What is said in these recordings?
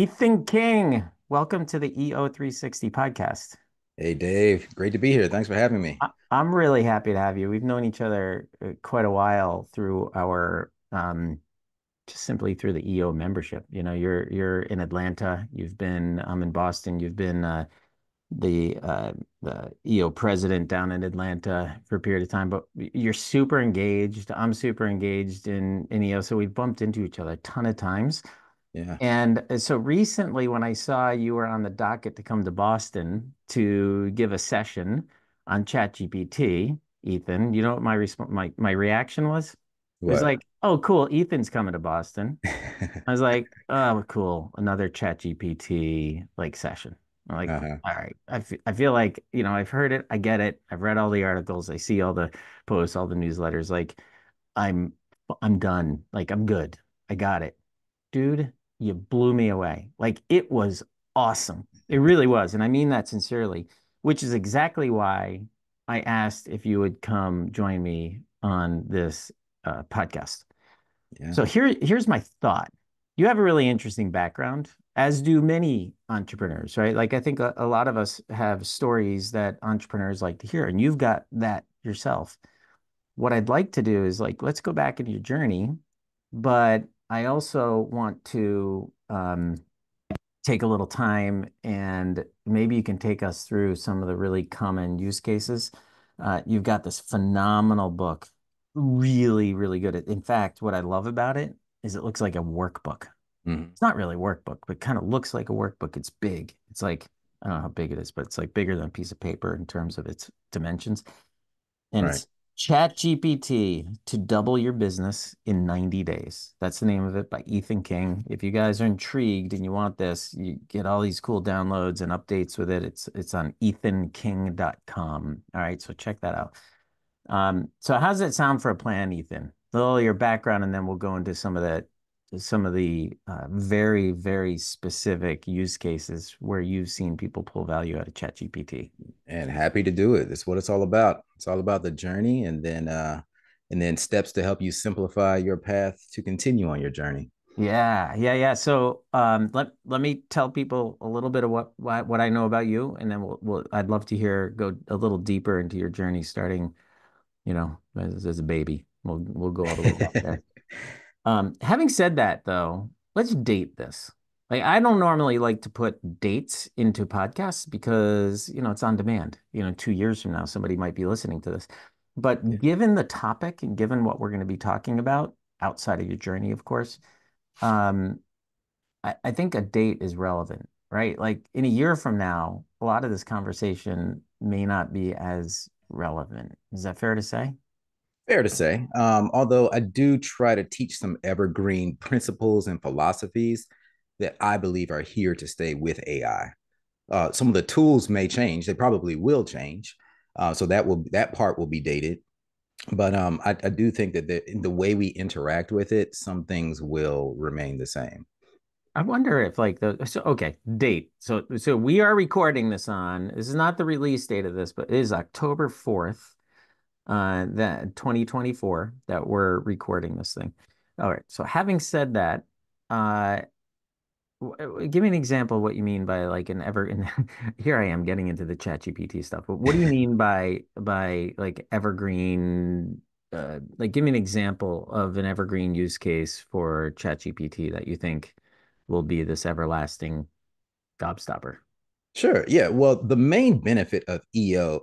Ethan King, welcome to the EO360 podcast. Hey Dave, great to be here. Thanks for having me. I'm really happy to have you. We've known each other quite a while through our just simply through the EO membership. You know, you're in Atlanta. I'm in Boston. You've been the EO president down in Atlanta for a period of time, but you're super engaged. I'm super engaged in EO, so we've bumped into each other a ton of times. Yeah, And so recently, when I saw you were on the docket to come to Boston to give a session on ChatGPT, Ethan, you know what my reaction was? It was what? like, "Oh, cool, Ethan's coming to Boston." I was like, "Oh, cool, another ChatGPT like session." I'm like, Uh-huh. "All right." I feel like, I've heard it, I get it, I've read all the articles, I see all the posts, all the newsletters. Like, I'm I'm done. Like, I'm good. I got it. Dude, you blew me away. Like it was awesome. It really was. And I mean that sincerely, which is exactly why I asked if you would come join me on this podcast. Yeah. So here's my thought. You have a really interesting background, as do many entrepreneurs, right? Like I think a lot of us have stories that entrepreneurs like to hear, and you've got that yourself. What I'd like to do is like, let's go back into your journey, but I also want to take a little time and maybe you can take us through some of the really common use cases. You've got this phenomenal book, really, really good. In fact, what I love about it is it looks like a workbook. Mhm. It's not really a workbook, but kind of looks like a workbook. It's big. It's like, I don't know how big it is, but it's like bigger than a piece of paper in terms of its dimensions. And Right. it's ChatGPT to double your business in 90 days. That's the name of it by Ethan King. If you guys are intrigued and you want this, you get all these cool downloads and updates with it. It's on ethanking.com. All right, so check that out. So how does it sound for a plan, Ethan? A little your background, and then we'll go into some of the very, very specific use cases where you've seen people pull value out of ChatGPT. And happy to do it. That's what it's all about. It's all about the journey and then steps to help you simplify your path to continue on your journey. Yeah, yeah, yeah. So let me tell people a little bit of what I know about you, and then we'll I'd love to hear go a little deeper into your journey, starting, as a baby. We'll go all the way back there. Having said that, though, let's date this. Like, I don't normally like to put dates into podcasts because, it's on demand. 2 years from now, somebody might be listening to this. But Yeah. given the topic and given what we're going to be talking about outside of your journey, of course, um, I think a date is relevant, right? Like in a year from now, a lot of this conversation may not be as relevant. Is that fair to say? Fair to say. Although I do try to teach some evergreen principles and philosophies that I believe are here to stay with AI. Some of the tools may change; they probably will change. So that part will be dated. But I do think that the way we interact with it, some things will remain the same. I wonder if like okay, date. So we are recording this is not the release date of this, but it is October 4th, that 2024 that we're recording this thing. All right. So having said that, uh give me an example of what you mean by like an ever in here I am getting into the chat GPT stuff. But what do you mean by like evergreen like give me an example of an evergreen use case for chat GPT that you think will be this everlasting gobstopper. Sure. Yeah. Well, the main benefit of of EO,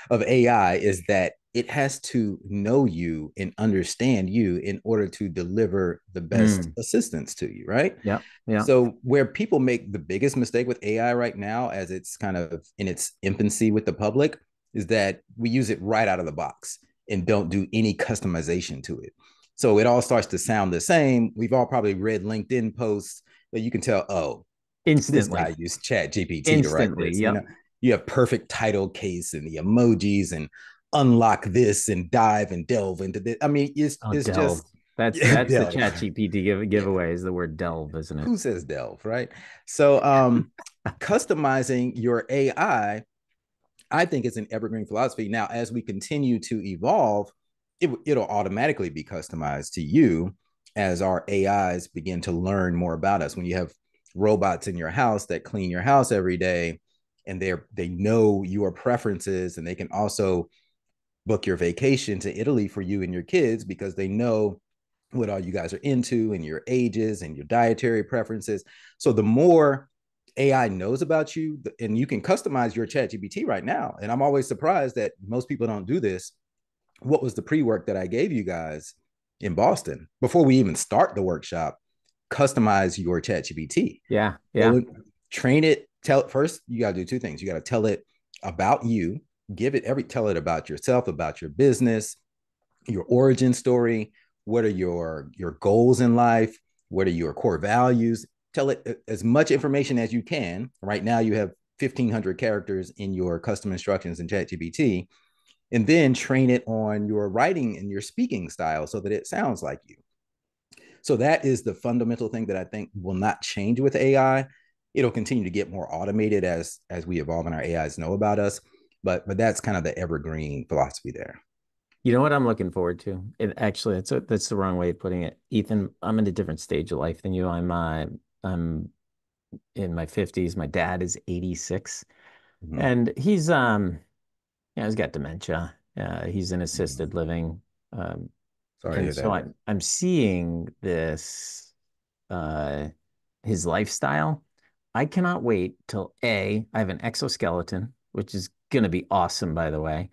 of AI is that it has to know you and understand you in order to deliver the best Mm. assistance to you, right? Yeah. Yeah. So, where people make the biggest mistake with AI right now, as it's kind of in its infancy with the public, is that we use it right out of the box and don't do any customization to it. So, it all starts to sound the same. We've all probably read LinkedIn posts that you can tell, oh, this Instantly. guy used Chat GPT to write Instantly. this. Yep. You have perfect title case and the emojis and unlock this and dive and delve into this. I mean, Oh, it's delve. just That's the delve. chat GPT Yeah. giveaway is the word delve, isn't it? Who says delve, right? So customizing your I think it's an evergreen philosophy. Now, as we continue to evolve, it'll automatically be customized to you as our AIs begin to learn more about us. When you have robots in your house that clean your house every day, and they know your preferences, and they can also book your vacation to Italy for you and your kids because they know what all you guys are into and your ages and your dietary preferences. So the more AI knows about you, and you can customize your ChatGPT right now. And I'm always surprised that most people don't do this. What was the pre-work that I gave you guys in Boston before we even start the workshop? Customize your ChatGPT. Yeah, Go yeah. and train it. Tell it first. You got to do two things. You got to tell it about you. Tell it about yourself, about your business, your origin story. What are your goals in life? What are your core values? Tell it as much information as you can. Right now, you have 1,500 characters in your custom instructions in ChatGPT, and then train it on your writing and your speaking style so that it sounds like you. So that is the fundamental thing that I think will not change with AI. It'll continue to get more automated as we evolve and our AIs know about us. But that's kind of the evergreen philosophy there. You know what I'm looking forward to? It actually, that's the wrong way of putting it. Ethan, I'm in a different stage of life than you. I'm in my 50s. My dad is 86, Mm-hmm. and he's got dementia. He's in Mm-hmm. assisted living. Um, Sorry to and hear so that. I'm seeing this uh his lifestyle. I cannot wait till I have an exoskeleton, which is gonna be awesome, by the way.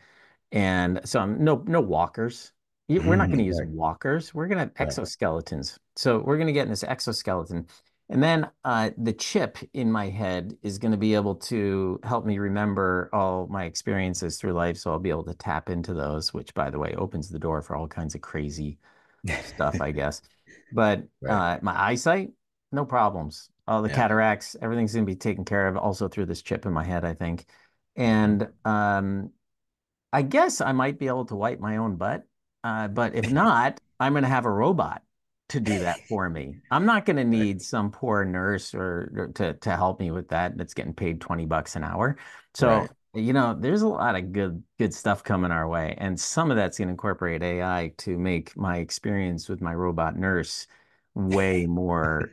And so I'm no walkers. We're not going to use Right, walkers. We're going to have right. exoskeletons. So we're going to get in this exoskeleton. And then the chip in my head is going to be able to help me remember all my experiences through life. So I'll be able to tap into those, which, by the way, opens the door for all kinds of crazy stuff, I guess. But Right. my eyesight, no problems. All the Yeah. cataracts, everything's going to be taken care of also through this chip in my head, I think. Hmm. And I guess I might be able to wipe my own butt. But if not, I'm going to have a robot to do that for me. I'm not going to Right. need some poor nurse or to help me with that that's getting paid $20 an hour. Right. So, there's a lot of good stuff coming our way. And some of that's going to incorporate AI to make my experience with my robot nurse way more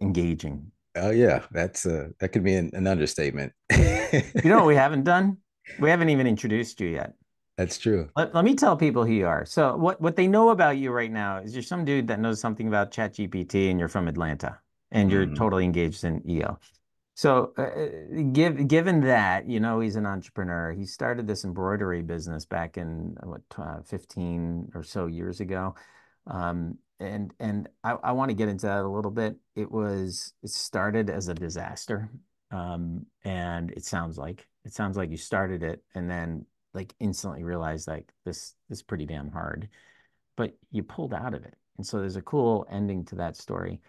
engaging. Oh yeah, that could be an understatement. You know what we haven't done? We haven't even introduced you yet. That's true. Let me tell people who you are. So what they know about you right now is you're some dude that knows something about ChatGPT and you're from Atlanta and you're Hmm. totally engaged in EO. So given that, he's an entrepreneur. He started this embroidery business back in 15 or so years ago. And I want to get into that a little bit. It started as a disaster. And it sounds like you started it and then like instantly realized like this is pretty damn hard, but you pulled out of it. And so there's a cool ending to that story.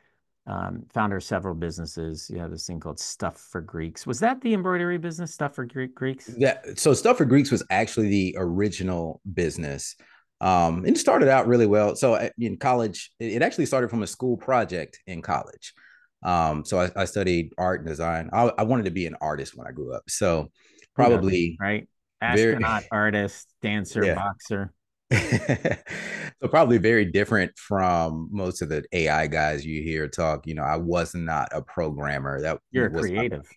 Founder of several businesses. You have this thing called Stuff for Greeks. Was that the embroidery business, Stuff for Greeks? So Stuff for Greeks was actually the original business. It started out really well. So in college, it actually started from a school project in college. So I studied art and design. I wanted to be an artist when I grew up. So Who doesn't, probably right? very, Astronaut, artist, dancer, yeah. boxer. So probably very different from most of the AI guys you hear talk. I was not a programmer. That You're a was my creative.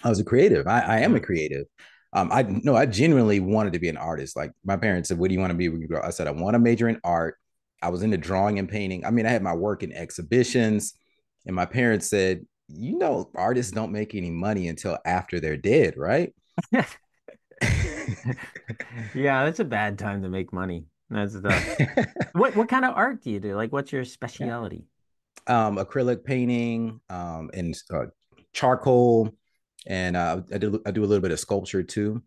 I was a creative. I am a Yeah. creative. I no, I genuinely wanted to be an artist. Like my parents said, "What do you want to be when you grow up?" I said, "I want to major in art." I was into drawing and painting. I mean, I had my work in exhibitions, and my parents said, artists don't make any money until after they're dead, right?" Yeah, that's a bad time to make money. That's tough. What kind of art do you do? Like, what's your Yeah. specialty? Acrylic painting, and charcoal, and I do a little bit of sculpture too.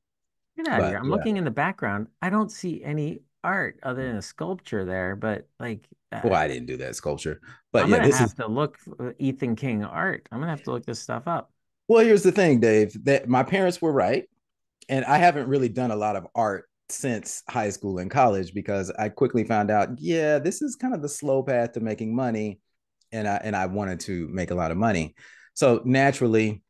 Get out of here. But I'm yeah, looking in the background. I don't see any art other than a sculpture there, but like well, I didn't do that sculpture, but I'm yeah, gonna this is have to look for Ethan King art. I'm gonna have to look this stuff up. well. Here's the thing, Dave. That my parents were right, and I haven't really done a lot of art since high school and college because I quickly found out, yeah, this is kind of the slow path to making money, and I wanted to make a lot of money, so naturally,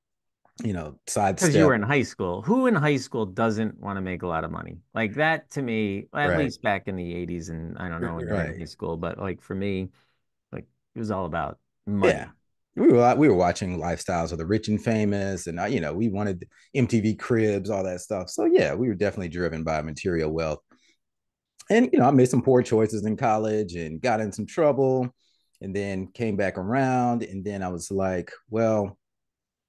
Because you were sidestep. in high school. Who in high school doesn't want to make a lot of money? Like that to me, at Right, least back in the 80s, and I don't know when you're in right, high school, but like for me, like it was all about yeah. money. we were watching Lifestyles of the Rich and Famous, and we wanted MTV Cribs, all that stuff. So yeah, we were definitely driven by material wealth. And I made some poor choices in college and got in some trouble, and then came back around, and then I was like, well,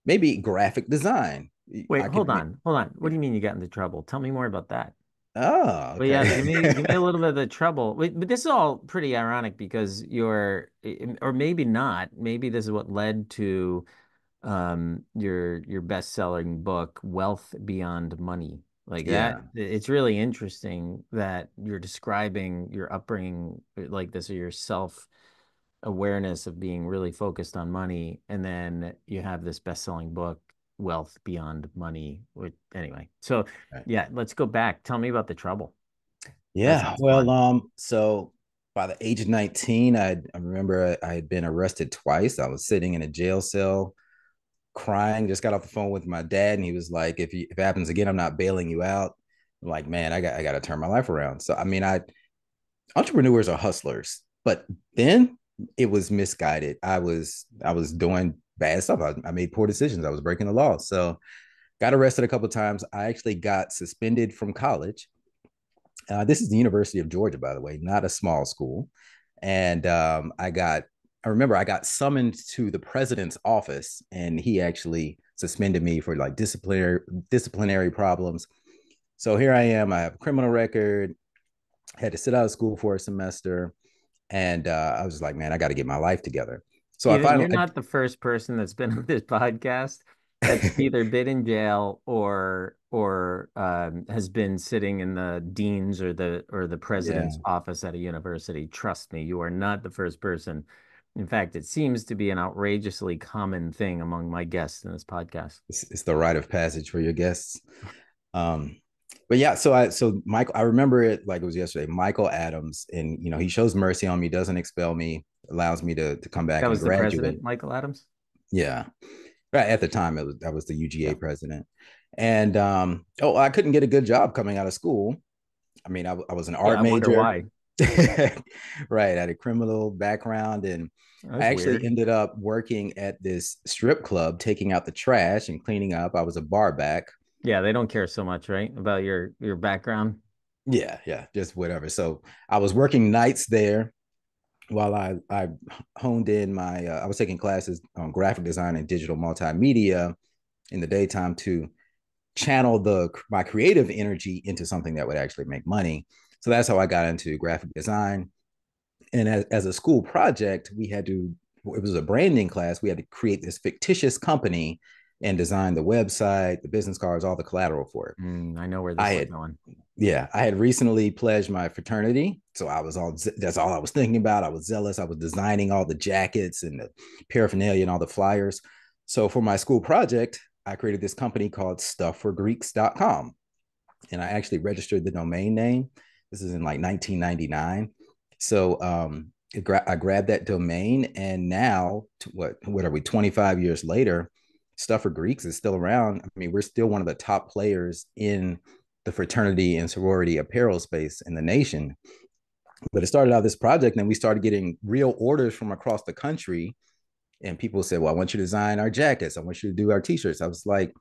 maybe graphic design. Wait, I could hold make. on, hold on. What do you mean you got into trouble? Tell me more about that. Oh, Well, yeah, okay. give me a little bit of the trouble. Wait, but this is all pretty ironic because or maybe not. Maybe this is what led to your best-selling book, Wealth Beyond Money. Like that, Yeah, it's really interesting that you're describing your upbringing like this, or your self-awareness of being really focused on money, and then you have this best-selling book, Wealth Beyond Money. Which, anyway, so right. yeah, let's go back. Tell me about the trouble. That Yeah. sounds Well, fun. so by the age of 19, I remember I had been arrested twice. I was sitting in a jail cell crying, just got off the phone with my dad, and he was like, if it happens again, I'm not bailing you out. I'm like, man, I got to turn my life around. So I mean, I entrepreneurs are hustlers, but then it was misguided. I was doing bad stuff. I made poor decisions. I was breaking the law. So got arrested a couple of times. I actually got suspended from college. This is the University of Georgia, by the way, not a small school. And I remember I got summoned to the president's office, and he actually suspended me for like disciplinary problems. So here I am. I have a criminal record. Had to sit out of school for a semester, and I was just like, man, I got to get my life together. So I Even finally, you're not the first person that's been on this podcast that's either been in jail or has been sitting in the dean's or the president's yeah, office at a university. Trust me, you are not the first person. In fact, it seems to be an outrageously common thing among my guests in this podcast. it's the rite of passage for your guests. Um, but yeah, so Michael, I remember it like it was yesterday. Michael Adams, and he shows mercy on me, doesn't expel me, allows me to come That back and was the graduate. president, Michael Adams. Yeah, right at the time that was the Yeah. UGA president, and I couldn't get a good job coming out of school. I mean, I was an Yeah, art I wonder major, why. right? I had a criminal background, and I That's actually weird. ended up working at this strip club, taking out the trash and cleaning up. I was a bar back. Yeah, they don't care so much, right? About your background. Yeah, yeah, just whatever. So I was working nights there while I honed in my. I was taking classes on graphic design and digital multimedia in the daytime to channel the my creative energy into something that would actually make money. So that's how I got into graphic design. And as a school project, we had to. It was a branding class. We had to create this fictitious company and design the website, the business cards, all the collateral for it. I know where I this is had going. Yeah, I had recently pledged my fraternity. So that's all I was thinking about. I was zealous. I was designing all the jackets and the paraphernalia and all the flyers. So for my school project, I created this company called stuffforgreeks.com. And I actually registered the domain name. This is in like 1999. So I grabbed that domain, and now what are we 25 years later? Stuff for Greeks is still around. I mean, we're still one of the top players in the fraternity and sorority apparel space in the nation. But it started out this project, and then we started getting real orders from across the country. And people said, well, I want you to design our jackets. I want you to do our t-shirts. I was like,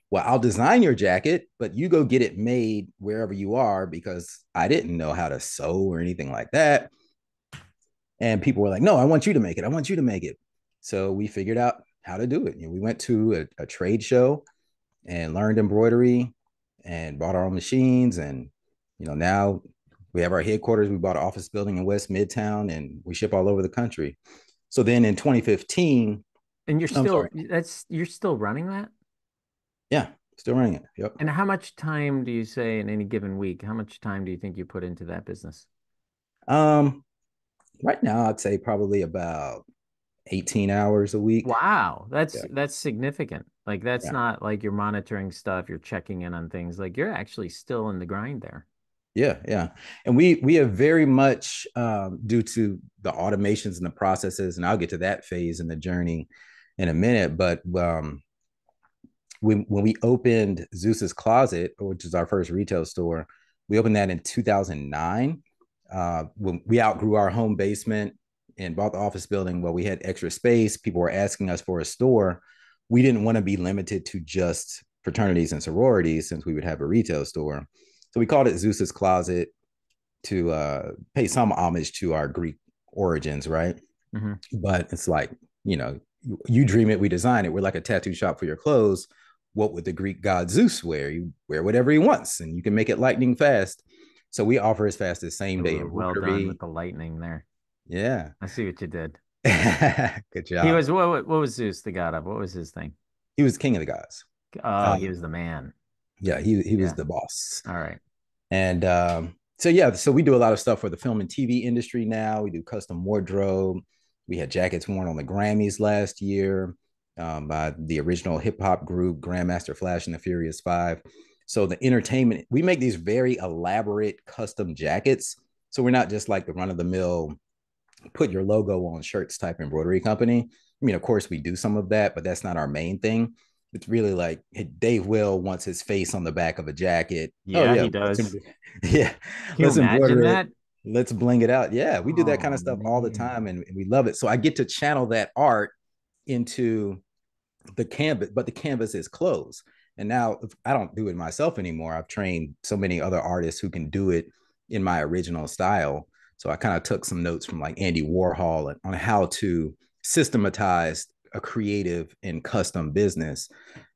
well, I'll design your jacket, but you go get it made wherever you are, because I didn't know how to sew or anything like that. And people were like, no, I want you to make it. I want you to make it. So we figured out how to do it. We went to a trade show and learned embroidery and bought our own machines. And, now we have our headquarters. We bought an office building in West Midtown, and we ship all over the country. So then in 2015, And I'm sorry. you're still running that? Yeah, still running it. Yep. And how much time do you say in any given week? How much time do you think you put into that business? Um, right now, I'd say probably about 18 hours a week. Wow, Yeah. that's significant. Like that's Yeah. not like you're monitoring stuff, you're checking in on things. Like you're actually still in the grind there. Yeah, yeah, and we have very much due to the automations and the processes, and I'll get to that phase in the journey in a minute. But when we opened Zeus's Closet, which is our first retail store, we opened that in 2009. When we outgrew our home basement, and bought the office building. Well, we had extra space. People were asking us for a store. We didn't want to be limited to just fraternities and sororities since we would have a retail store. So we called it Zeus's Closet to pay some homage to our Greek origins, right? Hmm. But it's like, you know, you dream it, we design it. We're like a tattoo shop for your clothes. What would the Greek god Zeus wear? You wear whatever he wants, and you can make it lightning fast. So we offer as fast as same day Ooh, well done with embroidery. the lightning there. Yeah. I see what you did. Good He job. was what was Zeus the god of? What was his thing? He was king of the gods. Oh, Uh, he was the man. yeah, he was Yeah. the boss. All right. And so yeah, so we do a lot of stuff for the film and TV industry now. We do custom wardrobe. We had jackets worn on the Grammys last year by the original hip hop group Grandmaster Flash and the Furious Five. So the entertainment, we make these very elaborate custom jackets. So we're not just like the run of the mill put your logo on shirts type embroidery company. I mean, of course, we do some of that, but that's not our main thing. It's really like Dave Will wants his face on the back of a jacket. Oh Yeah, yeah, he does. yeah, Can you let's embroider imagine it. that? Let's bling it out. Yeah, we do that kind Oh of stuff all the time, man. and we love it. So I get to channel that art into the canvas, but the canvas is closed. And now I don't do it myself anymore. I've trained so many other artists who can do it in my original style. So I kind of took some notes from like Andy Warhol on how to systematize a creative and custom business,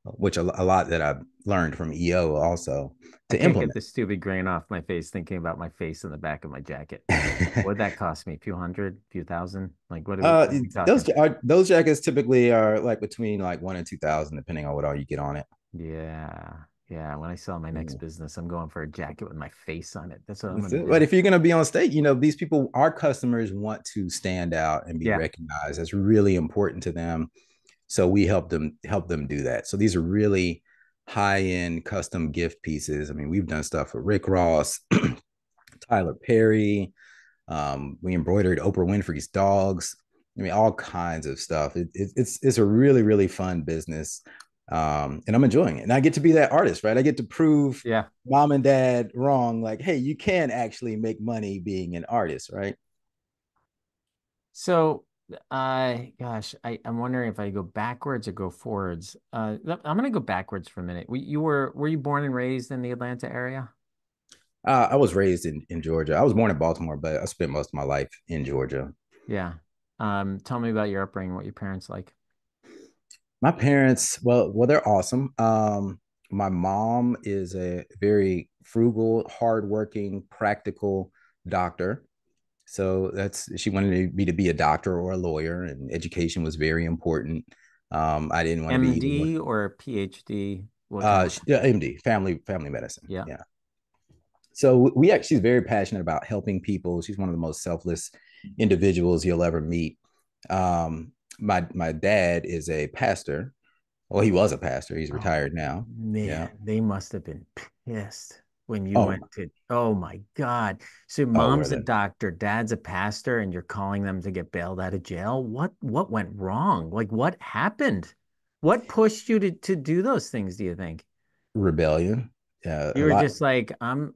which a lot that I've learned from EO also I to can't get implement. this stupid grain off my face thinking about my face in the back of my jacket. What'd that cost me? A few hundred, few thousand? Like what are we those talking? those jackets typically are like between like 1 and 2,000, depending on what all you get on it. Yeah. Yeah. When I sell my next Yeah. business, I'm going for a jacket with my face on it. That's what I'm That's gonna it. But do. if you're going to be on stage, you know, these people, our customers want to stand out and be Yeah. recognized. That's really important to them. So we help them do that. So these are really high end custom gift pieces. I mean, we've done stuff for Rick Ross, Tyler Perry. We embroidered Oprah Winfrey's dogs. I mean, all kinds of stuff. It's a really really fun business, and I'm enjoying it. And I get to be that artist, right? I get to prove Yeah. mom and dad wrong. Like, hey, you can actually make money being an artist, right? So, gosh, I'm wondering if I go backwards or go forwards. I'm gonna go backwards for a minute. Were you born and raised in the Atlanta area? I was raised in Georgia. I was born in Baltimore, but I spent most of my life in Georgia. Yeah. Tell me about your upbringing, what your parents like. My parents, they're awesome. My mom is a very frugal, hardworking, practical doctor. So that's she wanted me to be a doctor or a lawyer, and education was very important. I didn't want to be either one. MD or PhD? What kind of? Yeah, MD, family medicine. Yeah. Yeah. So we actually she's very passionate about helping people. She's one of the most selfless individuals you'll ever meet. My dad is a pastor. Well, he was a pastor. He's Oh retired now. Yeah. man, they must have been pissed when you Oh, went to. Oh my God. So oh, were mom's a they? doctor, dad's a pastor, and you're calling them to get bailed out of jail. What went wrong? Like what happened? What pushed you to do those things, do you think? Rebellion. Yeah, You a were lot. just like, I don't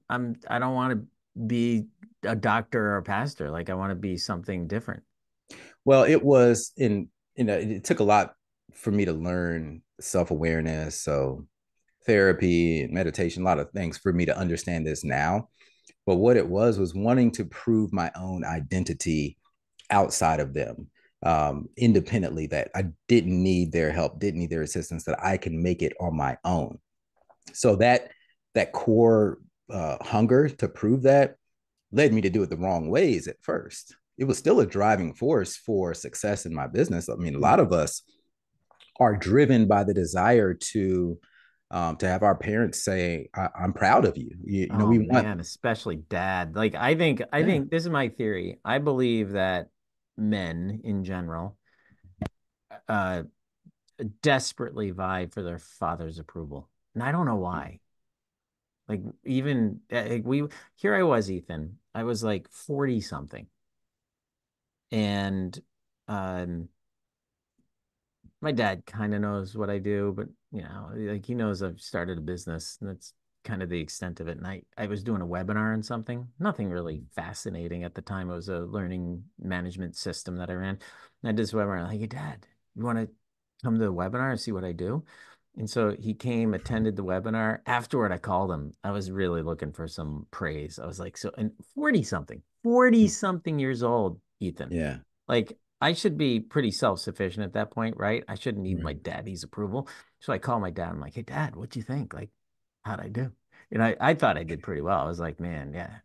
want to be a doctor or a pastor. Like I want to be something different. Well, it was in, it took a lot for me to learn self-awareness. So therapy and meditation, a lot of things for me to understand this now. But what it was wanting to prove my own identity outside of them, independently, that I didn't need their help, didn't need their assistance, that I can make it on my own. So that core hunger to prove that led me to do it the wrong ways at first. It was still a driving force for success in my business. I mean, a lot of us are driven by the desire to have our parents say, "I'm proud of you." You know, Oh we want. man, especially dad. Like I Yeah. think this is my theory. I believe that men in general uh desperately vie for their father's approval. And I don't know why. Like even like we here I was, Ethan. I was like 40 something. And um my dad kind of knows what I do, but like he knows I've started a business and it's kind of the extent of it. And I was doing a webinar on something, nothing really fascinating at the time. It was a learning management system that I ran. And I did this webinar. I'm like, hey, Dad, you want to come to the webinar and see what I do? And so he came, attended the webinar. Afterward, I called him. I was really looking for some praise. I was like, so, and 40 something years old, Ethan. Yeah. Like, I should be pretty self-sufficient at that point, right? I shouldn't need my Right. daddy's approval. So I call my dad. I'm like, hey, Dad, what'd you think? Like, how'd I do? And I thought I did pretty well. I was like, man, yeah,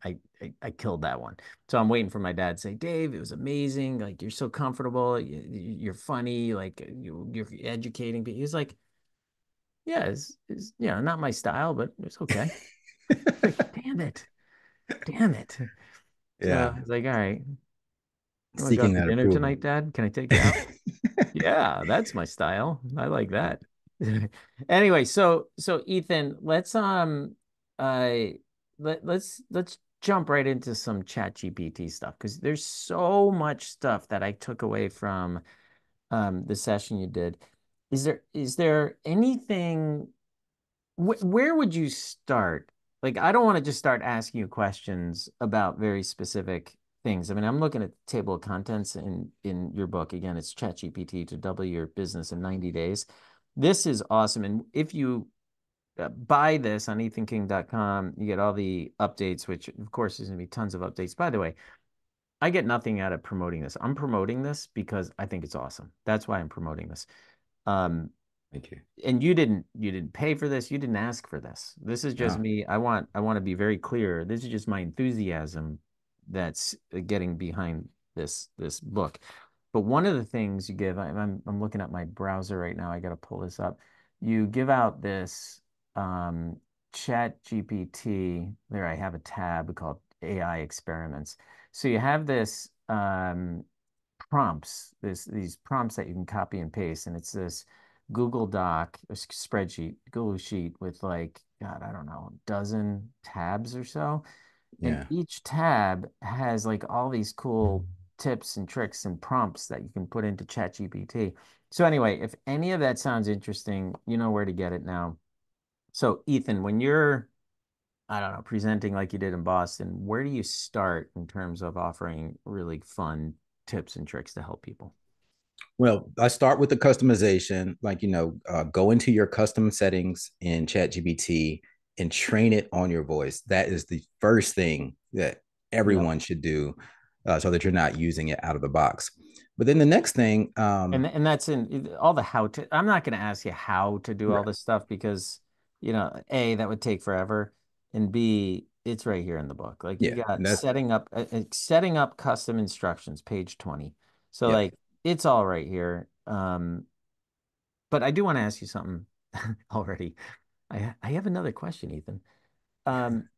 I killed that one. So I'm waiting for my dad to say, Dave, it was amazing. Like, you're so comfortable. You're funny. Like, you're educating. But he was like, yeah, it's not my style, but it's okay. Like, damn it. Damn it. So Yeah. I was like, all right, you want to go Seeking out to that dinner approval. tonight, Dad? Can I take you out? Yeah, that's my style. I like that. Anyway, so Ethan, uh let's jump right into some chat GPT stuff because there's so much stuff that I took away from the session you did. Is there anything where would you start? Like, I don't want to just start asking you questions about very specific things. I mean, I'm looking at the table of contents in your book. Again, it's ChatGPT to double your business in 90 days. This is awesome. And if you buy this on ethanking.com, you get all the updates, which of course there's going to be tons of updates. By the way, I get nothing out of promoting this. I'm promoting this because I think it's awesome. That's why I'm promoting this. Um, Thank you. and you didn't pay for this, you didn't ask for this. This is just No. me. I want to be very clear. This is just my enthusiasm that's getting behind this book. But one of the things you give, I'm looking at my browser right now. I got to pull this up. You give out this Chat GPT. There, I have a tab called AI experiments. So you have this prompts, these prompts that you can copy and paste, and it's this Google Doc, a spreadsheet, Google Sheet with like, God, I don't know, a dozen tabs or so. And Yeah. each tab has like all these cool tips and tricks and prompts that you can put into ChatGPT. So anyway, if any of that sounds interesting, you know where to get it now. So Ethan, when you're, I don't know, presenting like you did in Boston, where do you start in terms of offering really fun tips and tricks to help people? Well, I start with the customization, like, go into your custom settings in ChatGPT and train it on your voice. That is the first thing that Yeah. everyone should do, so that you're not using it out of the box. But then the next thing, And that's in all the how to. I'm not going to ask you how to do all right. this stuff because, A, that would take forever, and B, it's right here in the book. Like you Yeah, got and that's, setting up custom instructions, page 20. So yep. like it's all right here. But I do want to ask you something already. I have another question, Ethan. Um,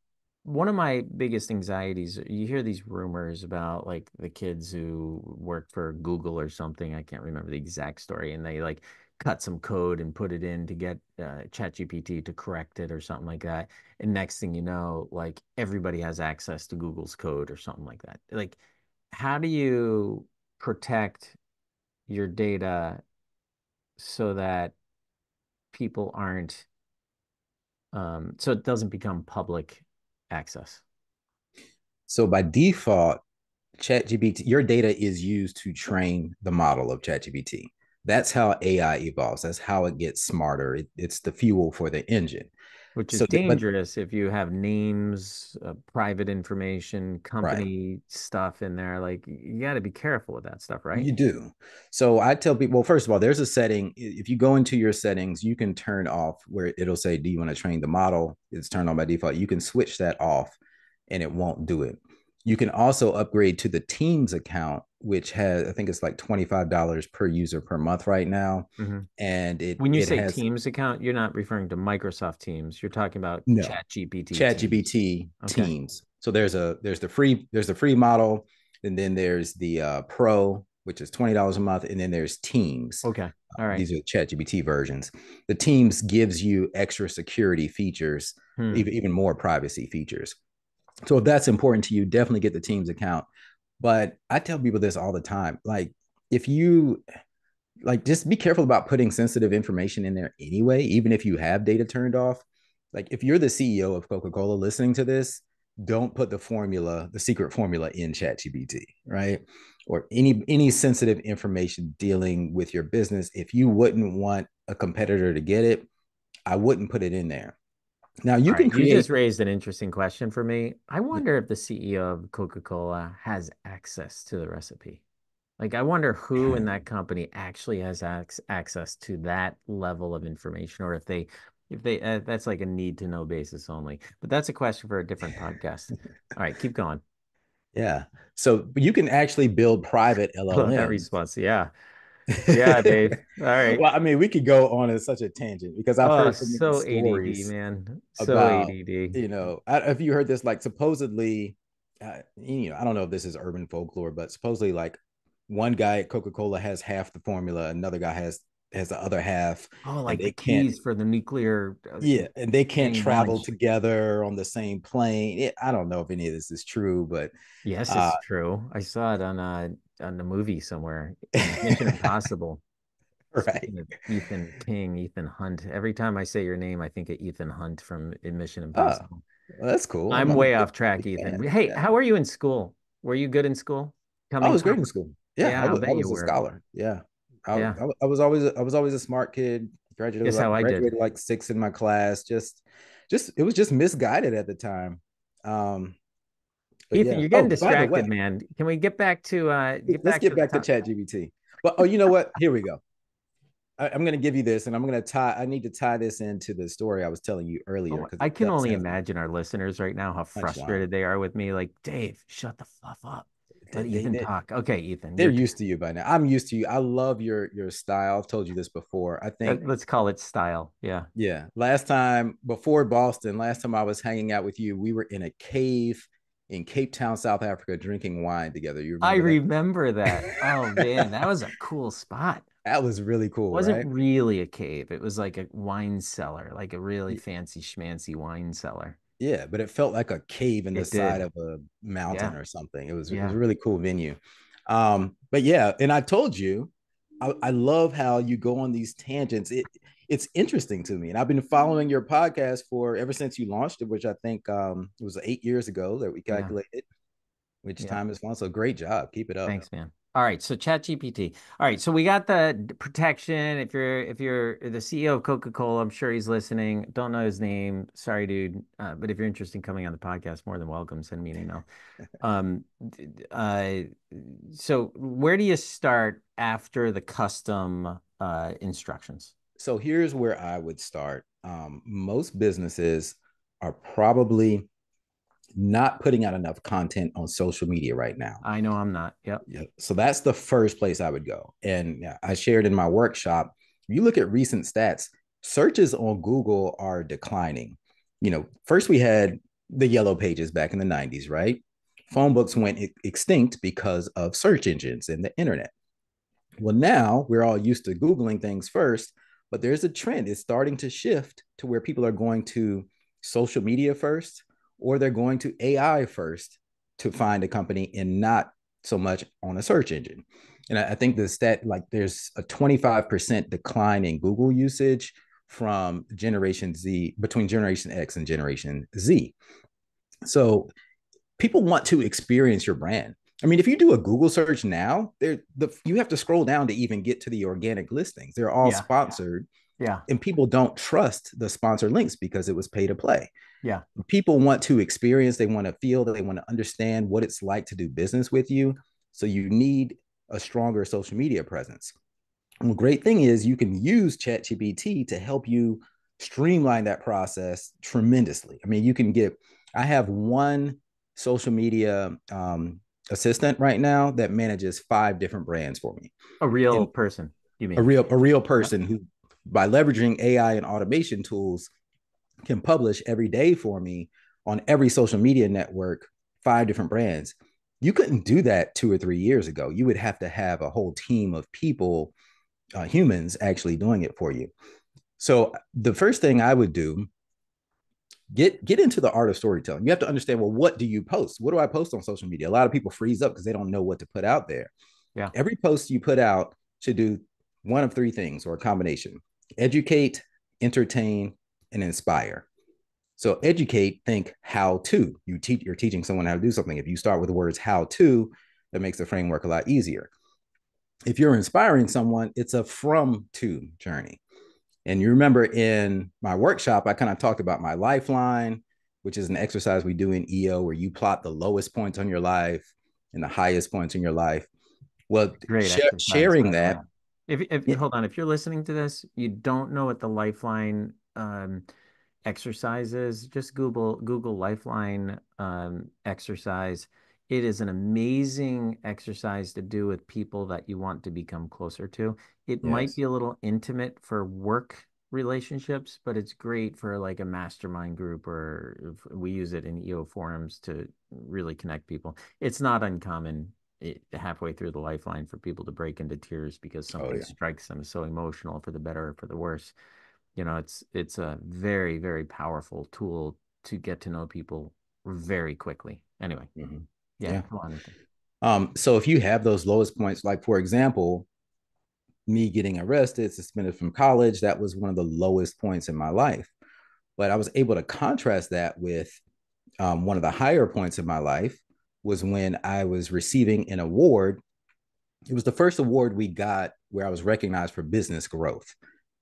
one of my biggest anxieties, you hear these rumors about like the kids who work for Google or something. I can't remember the exact story, and they like cut some code and put it in to get ChatGPT to correct it or something like that. And next thing you know, like everybody has access to Google's code or something like that. Like, how do you protect your data so that people aren't, so it doesn't become public access? So by default, ChatGPT, your data is used to train the model of ChatGPT. That's how AI evolves. That's how it gets smarter. It's the fuel for the engine. Which is So, but dangerous if you have names, private information, right, company stuff in there. Like you got to be careful with that stuff, right? you do. So I tell people, well, first of all, there's a setting. If you go into your settings, you can turn off where it'll say, "Do you want to train the model?" It's turned on by default. You can switch that off, and it won't do it. You can also upgrade to the Teams account, which has, I think it's like $25 per user per month right now, Hmm. and it When you it say has Teams account, you're not referring to Microsoft Teams. You're talking about no ChatGPT Teams. ChatGPT Okay. Teams. So there's the free model, and then there's the Pro, which is $20 a month, and then there's Teams. Okay. All right. These are ChatGPT versions. The Teams gives you extra security features, Hmm. even more privacy features. So if that's important to you, definitely get the Teams account. But I tell people this all the time, like if you like, just be careful about putting sensitive information in there anyway, even if you have data turned off. Like if you're the CEO of Coca-Cola listening to this, don't put the secret formula in ChatGPT, right? Or any sensitive information dealing with your business. If you wouldn't want a competitor to get it, I wouldn't put it in there. Now you All can right, you just create. raised an interesting question for me. I wonder if the CEO of Coca-Cola has access to the recipe. Like, I wonder who in that company actually has access to that level of information, or if they, that's like a need to know basis only. But that's a question for a different podcast. All right, keep going. Yeah. So you can actually build private I love that LLMs. response. Yeah. Yeah, Dave. All right. Well, I mean, we could go on in such a tangent because I've Oh, heard so many so ADD, stories man. So about, ADD. if you heard this, like supposedly, I don't know if this is urban folklore, but supposedly, like one guy at Coca Cola has half the formula, another guy has the other half, Oh, and like the they can't, keys for the nuclear yeah, and they can't thing travel launch. together on the same plane. I don't know if any of this is true, but Yes, uh, it's true. I saw it on the movie somewhere in Mission Impossible. right. Speaking of Ethan King, Ethan Hunt. Every time I say your name, I think of Ethan Hunt from Mission Oh, Impossible. well, that's cool. I'm I'm a way off track, big Ethan. fan. Hey, Yeah. how are you in school? Were you good in school? I Coming was top? great in school. Yeah, Yeah, I'll I bet you was a were. scholar. Yeah, Yeah. I was always a smart kid. Guess how I did. Graduated like six in my class. Just it was just misguided at the time. Um, but Ethan, yeah. you're getting Oh, by the distracted, way, man. Can we get let's back get to the back to top? ChatGPT. But oh, you know what? Here we go. I'm going to give you this, and I'm going to tie. I need to tie this into the story I was telling you earlier Oh, because I can it only sounds like imagine our listeners right now how a punchline. frustrated they are with me. Like, Dave, shut the fluff up. They, Let they, Ethan they, talk. Okay, Ethan, they're your turn. used to you by now. I'm used to you. I love your style. I've told you this before. I think Let's call it style. Yeah. yeah. Last time before Boston, last time I was hanging out with you, we were in a cave in Cape Town, South Africa, drinking wine together. You I remember that? remember that. Oh man, that was a cool spot. That was really cool, Wasn't right? really a cave. It was like a wine cellar, like a really fancy schmancy wine cellar. Yeah, but it felt like a cave in the It side did. of a mountain Yeah. or something. It was a Yeah. really cool venue. But yeah, and I told you, I love how you go on these tangents. It's interesting to me, and I've been following your podcast for ever since you launched it, which I think it was 8 years ago that we Yeah. calculated. Which Yeah. time is fun. So great job. Keep it up. Thanks, man. All right, so ChatGPT. All right, so we got the protection. If you're the CEO of Coca-Cola, I'm sure he's listening. Don't know his name. Sorry, dude. But if you're interested in coming on the podcast, more than welcome. Send me an email. Um, uh, so where do you start after the custom instructions? So here's where I would start. Most businesses are probably not putting out enough content on social media right now. I know I'm not. Yep. Yeah. So that's the first place I would go. And yeah, I shared in my workshop, if you look at recent stats, searches on Google are declining. First we had the yellow pages back in the 90s, right? Phone books went extinct because of search engines and the internet. Well, now we're all used to Googling things first, but there's a trend. It's starting to shift to where people are going to social media first, or they're going to AI first to find a company and not so much on a search engine. And I think the stat, like there's a 25% decline in Google usage from Generation Z, between Generation X and Generation Z. So people want to experience your brand. I mean, if you do a Google search now, you have to scroll down to even get to the organic listings. They're all Yeah. sponsored, Yeah. and people don't trust the sponsored links because it was pay to play. Yeah. People want to experience, they want to feel, they want to understand what it's like to do business with you. So you need a stronger social media presence. And the great thing is you can use ChatGPT to help you streamline that process tremendously. I mean, I have one social media assistant right now that manages 5 different brands for me. A real And person, you mean? a real Yep. person who, by leveraging AI and automation tools, can publish every day for me on every social media network, 5 different brands. You couldn't do that 2 or 3 years ago. You would have to have a whole team of people, humans actually doing it for you. So the first thing I would do, get into the art of storytelling. You have to understand, well, what do you post? What do I post on social media? A lot of people freeze up because they don't know what to put out there. Yeah. Every post you put out should do one of 3 things or a combination: educate, entertain, and inspire. So educate, think how to. You're teaching someone how to do something. If you start with the words how to, that makes the framework a lot easier. If you're inspiring someone, it's a from to journey. And you remember in my workshop, I kind of talked about my lifeline, which is an exercise we do in EO where you plot the lowest points on your life and the highest points in your life. Well, Great exercise, sharing by the way. that, If yeah, hold on, if you're listening to this, you don't know what the Lifeline exercise is, just Google Lifeline exercise. It is an amazing exercise to do with people that you want to become closer to. It might yes, be a little intimate for work relationships, but it's great for like a mastermind group, or if we use it in EO forums to really connect people. It's not uncommon halfway through the lifeline for people to break into tears because oh something yeah, strikes them so emotional, for the better or for the worse. It's a very, very powerful tool to get to know people very quickly. Anyway, mm-hmm. yeah, Yeah. go on, Nathan. So if you have those lowest points, like for example, me getting arrested, suspended from college, that was one of the lowest points in my life. But I was able to contrast that with one of the higher points in my life was when I was receiving an award. It was the first award we got where I was recognized for business growth.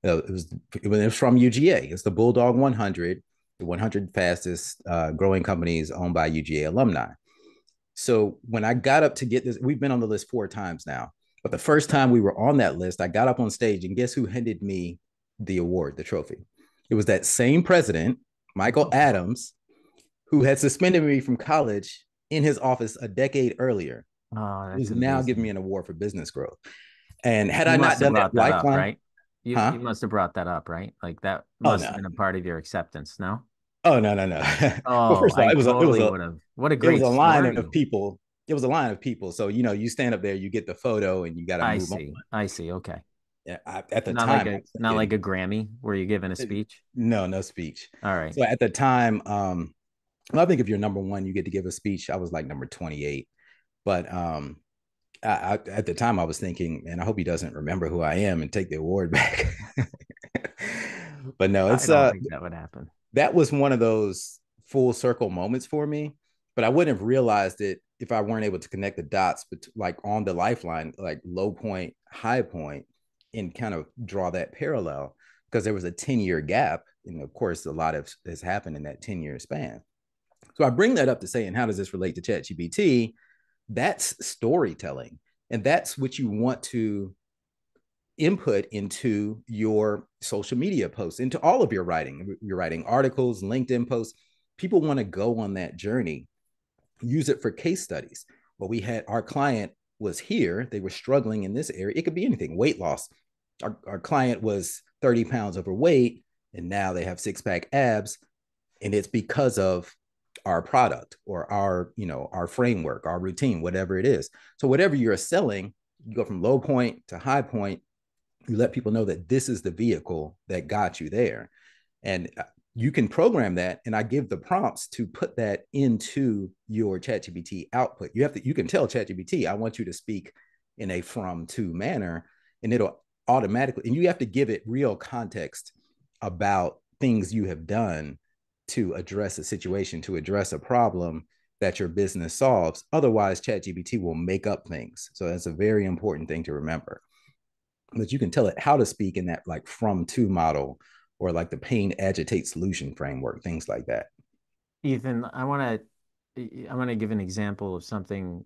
It was from UGA. It's the Bulldog 100, the 100 fastest growing companies owned by UGA alumni. So when I got up to get this, we've been on the list 4 times now. But the first time we were on that list, I got up on stage and guess who handed me the award, the trophy? It was that same president, Michael Adams, who had suspended me from college in his office a decade earlier, Oh, was that's now giving amazing. me an award for business growth. And had You I must not have done that brought that up, lifeline, right? You huh? must have brought that up, right? Like that Oh must have no, been a part of your acceptance, no? oh no, no, no. Well, Oh, first of all, I totally would have. What a it was great a line of story. people. It was a line of people. So you stand up there, you get the photo, and you got to I move on. see. I see. Okay. Yeah, at the Not like time, I a was not like thinking, a Grammy where you're giving a speech. no, no speech. All right. So at the time, well, I think if you're number one, you get to give a speech. I was like number 28, but at the time, I was thinking, man, I hope he doesn't remember who I am and take the award back. But no, I it's don't think that would happen. that was one of those full circle moments for me. But I wouldn't have realized it if I weren't able to connect the dots, but like on the lifeline, like low point, high point, and kind of draw that parallel because there was a 10-year gap. And of course, a lot of has happened in that 10-year span. So I bring that up to say, and how does this relate to ChatGPT? That's storytelling. And that's what you want to input into your social media posts, into all of your writing. You're writing articles, LinkedIn posts. People want to go on that journey, use it for case studies. Well, we had our client was here, they were struggling in this area. It could be anything, weight loss. Our client was 30 pounds overweight, and now they have six-pack abs. And it's because of our product or our framework, our routine, whatever it is. So whatever you're selling, you go from low point to high point, you let people know that this is the vehicle that got you there. And you can program that. And I give the prompts to put that into your ChatGPT output. You can tell ChatGPT, I want you to speak in a from to manner, and it'll automatically, and you have to give it real context about things you have done to address a situation, to address a problem that your business solves. Otherwise, ChatGPT will make up things. So that's a very important thing to remember, but you can tell it how to speak in that like from to model or like the pain agitate solution framework, things like that. Ethan, I want to give an example of something.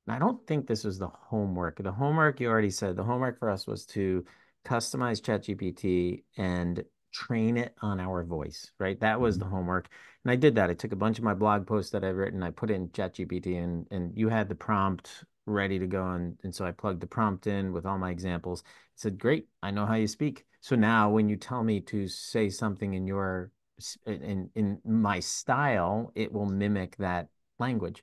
I don't think this was the homework. The homework you already said. The homework for us was to customize ChatGPT and train it on our voice, right? That was Mm-hmm. the homework. And I did that. I took a bunch of my blog posts that I've written, I put it in ChatGPT, and you had the prompt ready to go. And so I plugged the prompt in with all my examples. It said, great, I know how you speak. So now when you tell me to say something in in my style, it will mimic that language.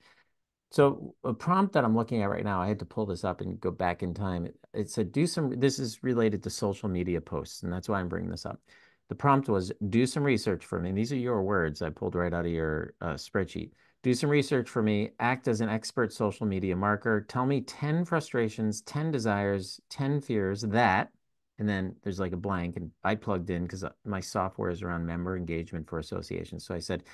So a prompt that I'm looking at right now, I had to pull this up and go back in time. It said, this is related to social media posts, and that's why I'm bringing this up. The prompt was, do some research for me. And these are your words I pulled right out of your spreadsheet. Do some research for me, act as an expert social media marketer. Tell me 10 frustrations, 10 desires, 10 fears that, And then there's like a blank, and I plugged in because my software is around member engagement for associations. So I said,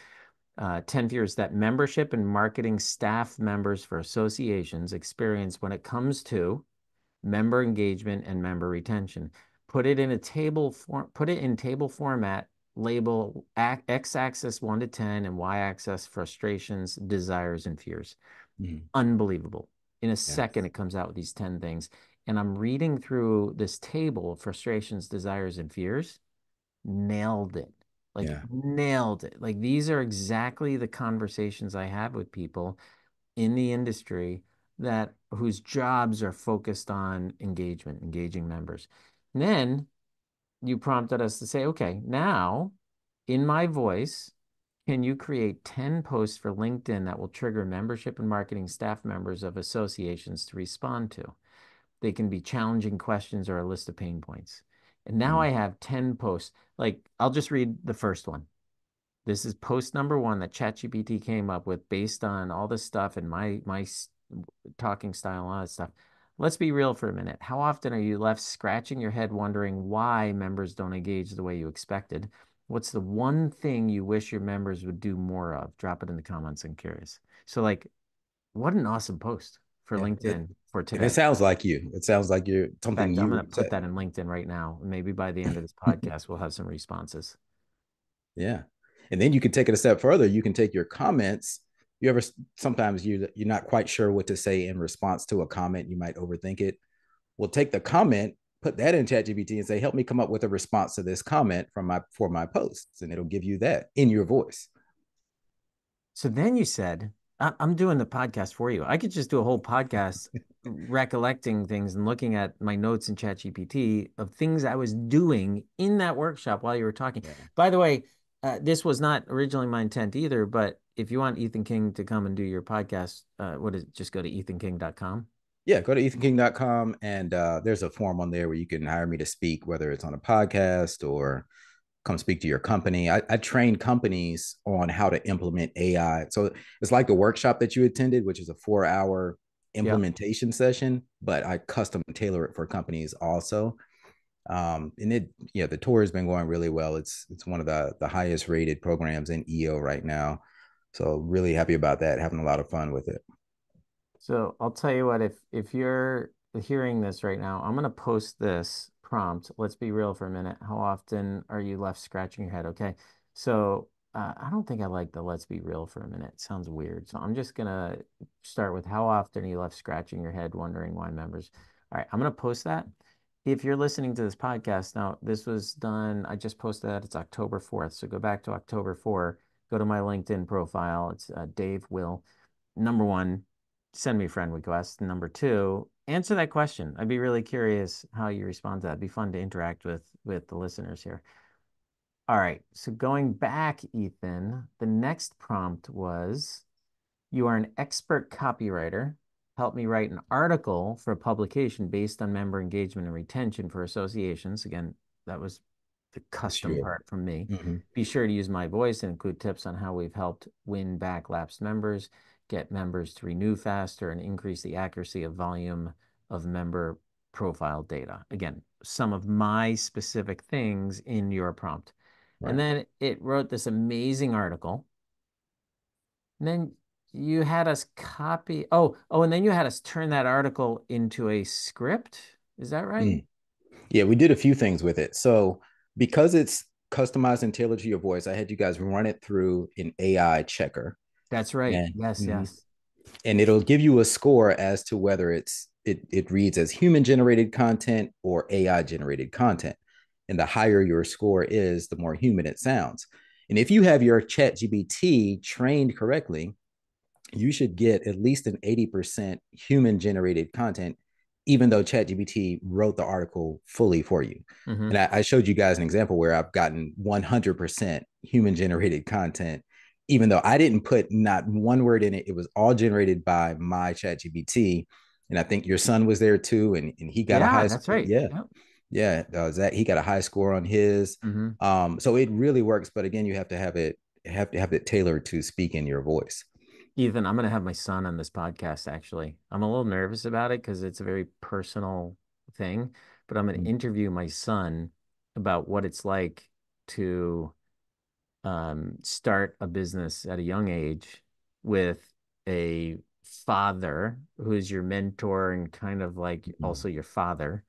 10 fears that membership and marketing staff members for associations experience when it comes to member engagement and member retention. Put it in table format, label x-axis 1 to 10 and y-axis frustrations, desires, and fears. Mhm. Unbelievable. In a second, Yes. it comes out with these 10 things. And I'm reading through this table of frustrations, desires, and fears. Nailed it. Like, Yeah. nailed it. Like, these are exactly the conversations I have with people in the industry that whose jobs are focused on engagement, engaging members. And then you prompted us to say, okay, now in my voice, can you create 10 posts for LinkedIn that will trigger membership and marketing staff members of associations to respond to? They can be challenging questions or a list of pain points. And now Mhm. I have 10 posts. Like, I'll just read the first one. This is post number one that ChatGPT came up with based on all this stuff and my talking style and all that stuff. Let's be real for a minute. How often are you left scratching your head wondering why members don't engage the way you expected? What's the one thing you wish your members would do more of? Drop it in the comments. I'm curious. So, like, what an awesome post for Yeah. LinkedIn for And it today. sounds like you. It sounds like you're In something fact, I'm you going to would put say. that in LinkedIn right now. Maybe by the end of this podcast, we'll have some responses. Yeah. And then you can take it a step further. You can take your comments. You ever sometimes you're not quite sure what to say in response to a comment. You might overthink it. Well, take the comment, put that in ChatGPT and say, help me come up with a response to this comment from my for my posts. And it'll give you that in your voice. So then you said, I'm doing the podcast for you. I could just do a whole podcast recollecting things and looking at my notes in ChatGPT of things I was doing in that workshop while you were talking. Yeah. By the way, this was not originally my intent either, but if you want Ethan King to come and do your podcast, what is it? Just go to ethanking.com. Yeah, go to ethanking.com and there's a form on there where you can hire me to speak, whether it's on a podcast or come speak to your company. I train companies on how to implement AI. So it's like the workshop that you attended, which is a 4 hour Yeah. implementation session, but I custom tailor it for companies also. And the tour has been going really well. It's one of the highest rated programs in EO right now. So really happy about that. Having a lot of fun with it. So I'll tell you what, if you're hearing this right now, I'm gonna post this prompt. Let's be real for a minute. How often are you left scratching your head? Okay. So I don't think I like the let's be real for a minute. It sounds weird. So I'm just gonna start with how often are you left scratching your head wondering why members. All right, I'm gonna post that. If you're listening to this podcast now, this was done, I just posted that. It's October 4th. So go back to October 4, go to my LinkedIn profile. It's Dave Will. Number one, send me a friend request. Number two, answer that question. I'd be really curious how you respond to that. It'd be fun to interact with the listeners here. All right. So going back, Ethan, the next prompt was you are an expert copywriter. Help me write an article for a publication based on member engagement and retention for associations. Again, that was the custom Sure. part from me. Mm-hmm. Be sure to use my voice and include tips on how we've helped win back lapsed members, get members to renew faster, and increase the accuracy of volume of member profile data. Again, some of my specific things in your prompt. And Right. then it wrote this amazing article. And then you had us copy. And then you had us turn that article into a script. Is that right? Mm. Yeah, we did a few things with it. So because it's customized and tailored to your voice, I had you guys run it through an AI checker, That's right. and Yes, mhm, yes. and it'll give you a score as to whether it reads as human generated content or AI generated content. And the higher your score is, the more human it sounds. And if you have your chat GBT trained correctly, you should get at least an 80% human generated content, even though ChatGPT wrote the article fully for you. Hmm. And I showed you guys an example where I've gotten 100% human generated content, even though I didn't put not one word in it. It was all generated by my ChatGPT. And I think your son was there too. And he got a Yeah, high that's score. right. Yeah. Yep. Yeah. Zach, he got a high score on his. Hmm. So it really works. But again, you have it tailored to speak in your voice. Ethan, I'm going to have my son on this podcast, actually. I'm a little nervous about it because it's a very personal thing, but I'm going to Mm. interview my son about what it's like to start a business at a young age with a father who is your mentor and kind of like Mm. also your father.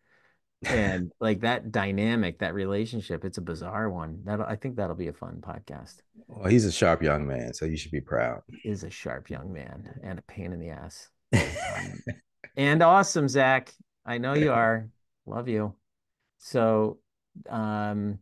And like that dynamic, that relationship, it's a bizarre one. I think that'll be a fun podcast. Well, he's a sharp young man, so you should be proud. He is a sharp young man and a pain in the ass. Um, and awesome, Zach. I know you are. Love you. So, um,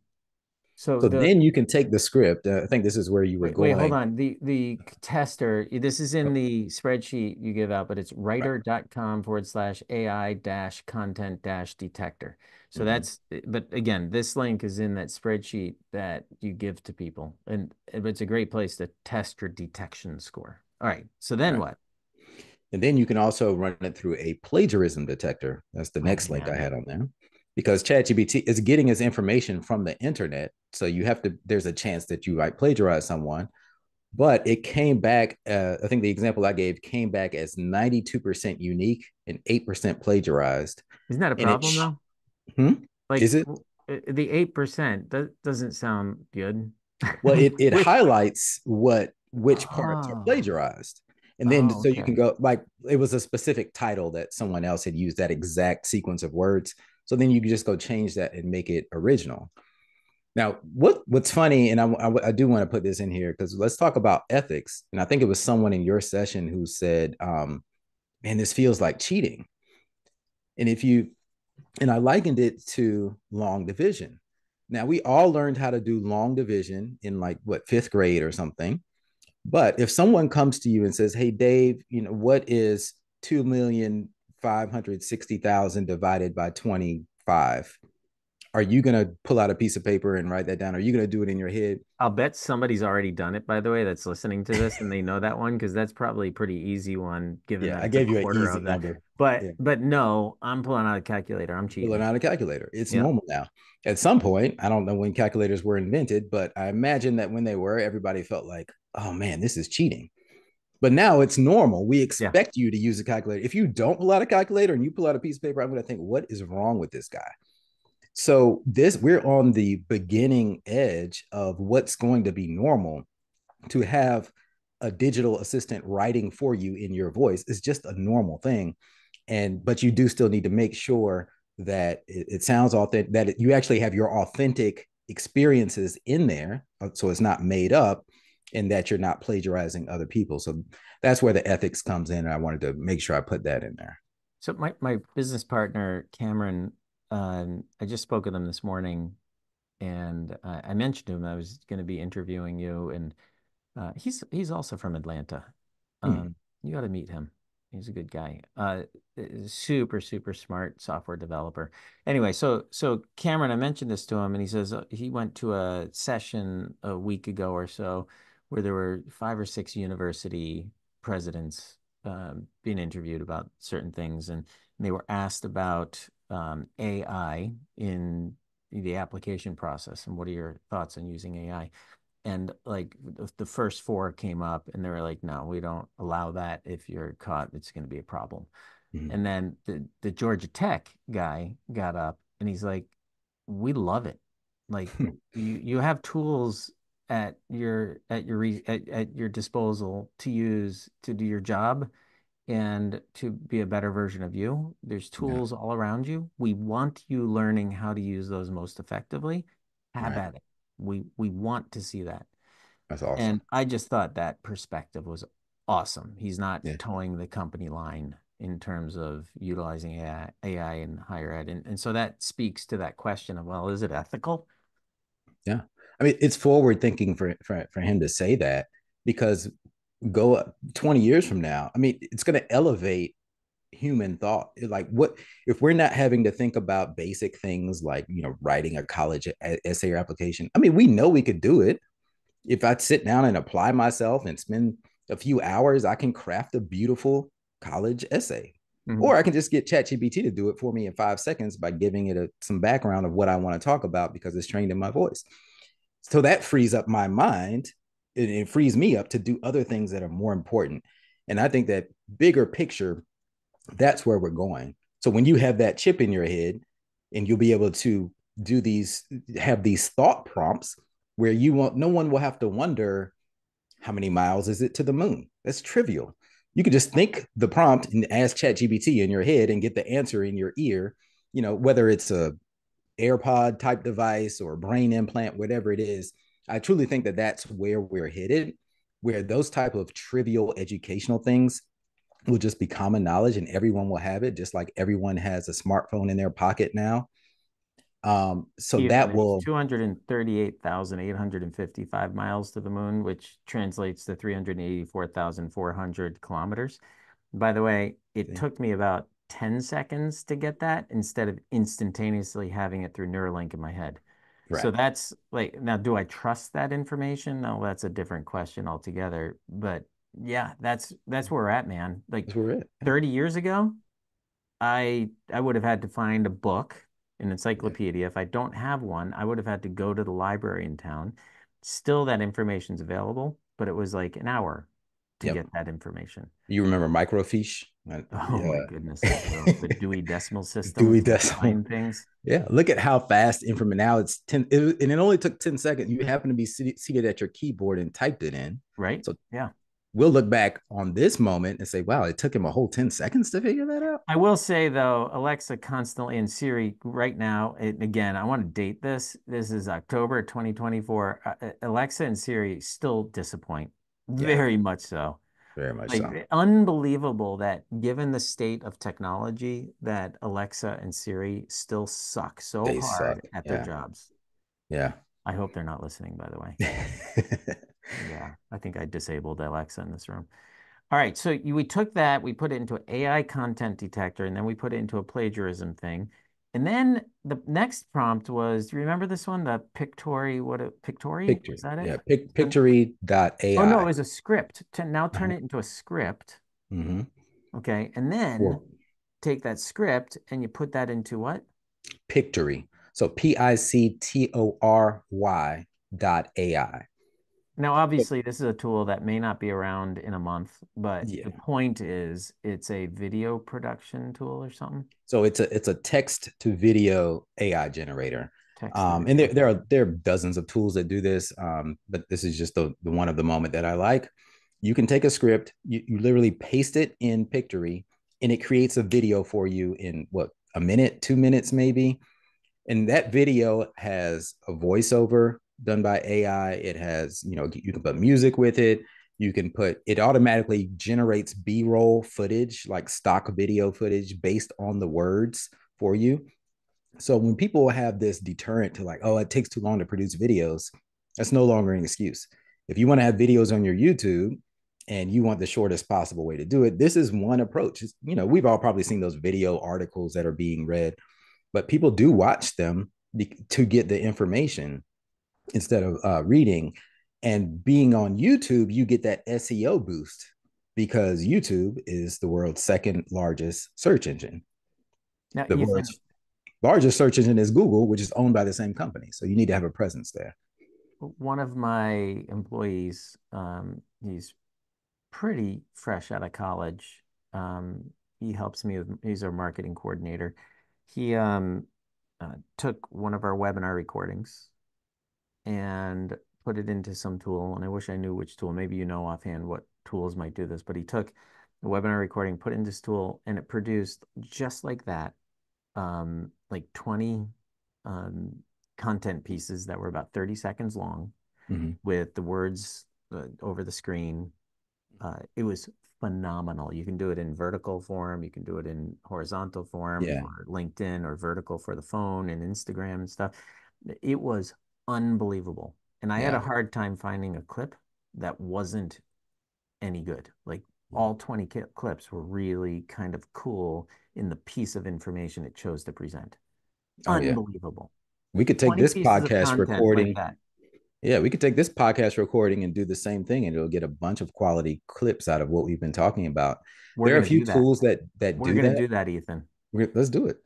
so So the then you can take the script. I think this is where you were wait, hold going. on. The tester, this is in the spreadsheet you give out, but it's Right. writer.com/AI dash content dash detector. So Mm-hmm. but again, this link is in that spreadsheet that you give to people. And it's a great place to test your detection score. All right. So then Right. what? And then you can also run it through a plagiarism detector. That's the Oh next link I man. had on there. Because ChatGPT is getting its information from the internet. So you have to, there's a chance that you might plagiarize someone. But it came back, I think the example I gave came back as 92% unique and 8% plagiarized. Isn't that a And problem though? hmm? Like Is it? the 8%, that doesn't sound good. Well, it Which, highlights which parts are oh, plagiarized. And then oh, so you can okay. go like it was a specific title that someone else had used that exact sequence of words. So then you can just go change that and make it original. Now, what's funny, and I do want to put this in here because let's talk about ethics. And I think it was someone in your session who said, "Man, this feels like cheating." And if you and I likened it to long division. Now we all learned how to do long division in like what fifth grade or something. But if someone comes to you and says, "Hey, Dave, what is 2,560,000 divided by 25?" Are you gonna pull out a piece of paper and write that down? Are you gonna do it in your head? I'll bet somebody's already done it, by the way, that's listening to this and they know that one because that's probably a pretty easy one, given Yeah, that I it's a gave you an quarter easy of that. number. But Yeah, but no, I'm pulling out a calculator. I'm pulling cheating. out a calculator. It's Yep. normal now. At some point, I don't know when calculators were invented, but I imagine that when they were, everybody felt like, "Oh man, this is cheating." But now it's normal. We Yeah. expect you to use a calculator. If you don't pull out a calculator and you pull out a piece of paper, I'm going to think, what is wrong with this guy? So we're on the beginning edge of what's going to be normal. To have a digital assistant writing for you in your voice is just a normal thing. But you do still need to make sure that it sounds authentic, that you actually have your authentic experiences in there, so it's not made up, and that you're not plagiarizing other people. So that's where the ethics comes in, and I wanted to make sure I put that in there. So my business partner, Cameron, I just spoke with him this morning and I mentioned to him I was going to be interviewing you, and he's also from Atlanta. Hmm. You got to meet him. He's a good guy. Super super smart software developer. Anyway, so Cameron, I mentioned this to him, and he says he went to a session a week ago or so where there were 5 or 6 university presidents being interviewed about certain things, and they were asked about AI in the application process and what are your thoughts on using AI? And like the first 4 came up and they were like, no, we don't allow that. If you're caught, it's going to be a problem. Hmm. And then the Georgia Tech guy got up and he's like, we love it. Like you have tools at your disposal to use to do your job and to be a better version of you. There's Yeah, tools all around you. We want you learning how to use those most effectively. Have right. at it. We want to see that. That's awesome. And I just thought that perspective was awesome. He's not Yeah. towing the company line in terms of utilizing AI in higher ed. And so that speaks to that question of, well, is it ethical? Yeah. I mean, it's forward thinking for him to say that because go 20 years from now, I mean, it's going to elevate human thought. Like, what if we're not having to think about basic things like, writing a college essay or application? I mean, we know we could do it. If I sit down and apply myself and spend a few hours, I can craft a beautiful college essay. Mhm. Or I can just get ChatGPT to do it for me in 5 seconds by giving it some background of what I want to talk about because it's trained in my voice. So that frees up my mind. It frees me up to do other things that are more important. And I think that bigger picture, that's where we're going. So when you have that chip in your head and you'll be able to do these, have these thought prompts where you want, no one will have to wonder how many miles is it to the moon. That's trivial. You could just think the prompt and ask ChatGPT in your head and get the answer in your ear. You know, whether it's a AirPod type device or brain implant, whatever it is. I truly think that that's where we're headed, where those type of trivial educational things will just be common knowledge and everyone will have it, just like everyone has a smartphone in their pocket now. So Ethan, that it's will, 238,855 miles to the moon, which translates to 384,400 kilometers. By the way, it took me about 10 seconds to get that instead of instantaneously having it through Neuralink in my head. So right. that's like, now, do I trust that information? No, that's a different question altogether. But yeah, that's where we're at, man. Like That's where we're at. Yeah. 30 years ago, I would have had to find a book, an Yeah. encyclopedia. If I don't have one, I would have had to go to the library in town. Still, that information's available, but it was like an hour to Yep. get that information. You remember microfiche? Oh my Yeah. goodness, I do. The Dewey Decimal System Dewey to Decimal. find things, Yeah, look at how fast information now. It's 10, and it only took 10 seconds. You happen to be seated at your keyboard and typed it in. right? So Yeah. we'll look back on this moment and say, wow, it took him a whole 10 seconds to figure that out. I will say though, Alexa constantly and Siri right now, again, I want to date this. This is October 2024. Alexa and Siri still disappoint, Yeah, very much so. very much so. Like unbelievable that given the state of technology that Alexa and Siri still suck so They suck. hard at their Yeah, jobs. yeah. I hope they're not listening, by the way. Yeah, I think I disabled Alexa in this room. All right, so we took that, we put it into an AI content detector, and then we put it into a plagiarism thing. And then the next prompt was, do you remember this one? The Pictory, Pictory? Picture. Was that it? Yeah, And, oh no, it pictory.ai. was a script. To now turn Uh-huh. it into a script. Mm-hmm. Okay, and then Or take that script and you put that into what? Pictory. So Pictory dot AI. Now, obviously, this is a tool that may not be around in a month, but the Yeah. point is it's a video production tool or something. So it's a text to video AI generator. Text to And video. Okay. there are dozens of tools that do this, but this is just the one of the moment that I like. You can take a script, you literally paste it in Pictory, and it creates a video for you in what, a minute, 2 minutes maybe. And that video has a voiceover done by AI. It has, you know, you can put music with it. You can put, it automatically generates B-roll footage, like stock video footage based on the words for you. So when people have this deterrent to like, oh, it takes too long to produce videos, that's no longer an excuse. If you want to have videos on your YouTube and you want the shortest possible way to do it, this is one approach. You know, we've all probably seen those video articles that are being read, but people do watch them to get the information instead of reading. And being on YouTube, you get that SEO boost because YouTube is the world's second largest search engine. Now, The Ethan, world's largest search engine is Google, which is owned by the same company. So you need to have a presence there. one of my employees, he's pretty fresh out of college. He helps me with, he's our marketing coordinator. He took one of our webinar recordings and put it into some tool. And I wish I knew which tool. Maybe you know offhand what tools might do this, but he took the webinar recording, put it in this tool, and it produced just like that, like 20 um, content pieces that were about 30 seconds long Mm-hmm. with the words over the screen. It was phenomenal. You can do it in vertical form, you can do it in horizontal form Yeah. for LinkedIn or vertical for the phone and Instagram and stuff. It was unbelievable. And I had a Yeah. hard time finding a clip that wasn't any good. Like all 20 clips were really kind of cool in the piece of information it chose to present. Oh, yeah. Unbelievable. We could take 20 this pieces of podcast content like recording. that. Yeah, we could take this podcast recording and do the same thing, and it'll get a bunch of quality clips out of what we've been talking about. We're There are a going to few do that. tools that We're do going to that. do that, Ethan. Let's do it.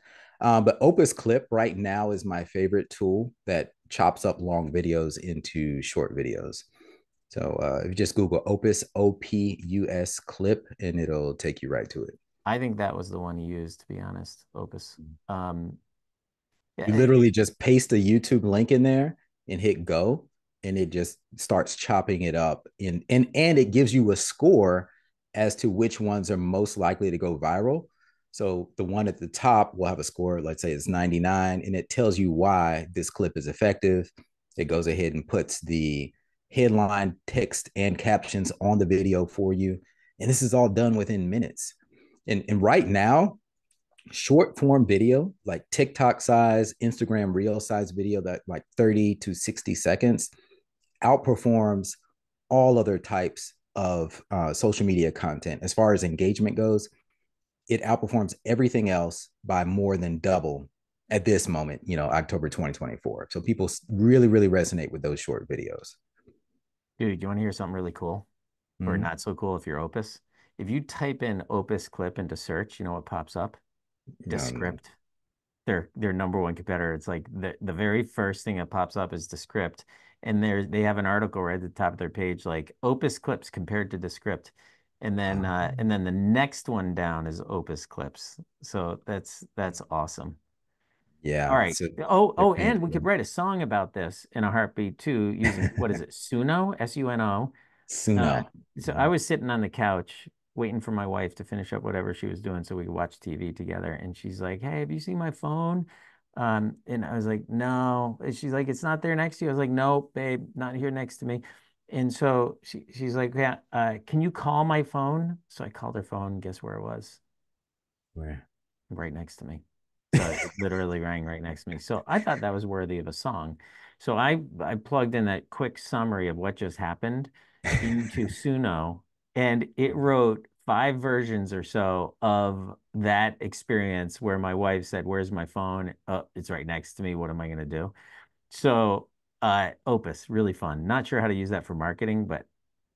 But Opus Clip right now is my favorite tool that chops up long videos into short videos. So if you just Google Opus, OPUS clip, and it'll take you right to it. I think that was the one he used, to be honest, Opus. Um, You literally just paste a YouTube link in there and hit go, and it just starts chopping it up. And it gives you a score as to which ones are most likely to go viral. So the one at the top will have a score, let's say it's 99, and it tells you why this clip is effective. It goes ahead and puts the headline, text, and captions on the video for you. And this is all done within minutes. And right now, short form video, like TikTok size, Instagram reel size video, that like 30 to 60 seconds, outperforms all other types of social media content. As far as engagement goes, it outperforms everything else by more than double at this moment, October 2024. So people really, really resonate with those short videos. Dude, you want to hear something really cool? Or Mm-hmm. not so cool if you're Opus? If you type in Opus clip into search, you know what pops up? No, no. Descript. Their number one competitor. It's like the very first thing that pops up is Descript. And they have an article right at the top of their page, like Opus clips compared to Descript. And then the next one down is Opus clips. So that's awesome. All Yeah. right. So they're Oh, paying and we for could it. write a song about this in a heartbeat too, using what is it? Suno, Suno. Uh, Suno. so I was sitting on the couch waiting for my wife to finish up whatever she was doing so we could watch TV together. And she's like, "Hey, have you seen my phone?" And I was like, "No." And she's like, "It's not there next to you." I was like, "No, babe, not here next to me." And so she's like, "Yeah, can you call my phone?" So I called her phone. Guess where it was? Where? Right next to me. So it literally rang right next to me. So I thought that was worthy of a song. So I plugged in that quick summary of what just happened into Suno, and it wrote five versions or so of that experience where my wife said, "Where's my phone? Oh, it's right next to me. What am I going to do?" So Opus, really fun. Not sure how to use that for marketing, but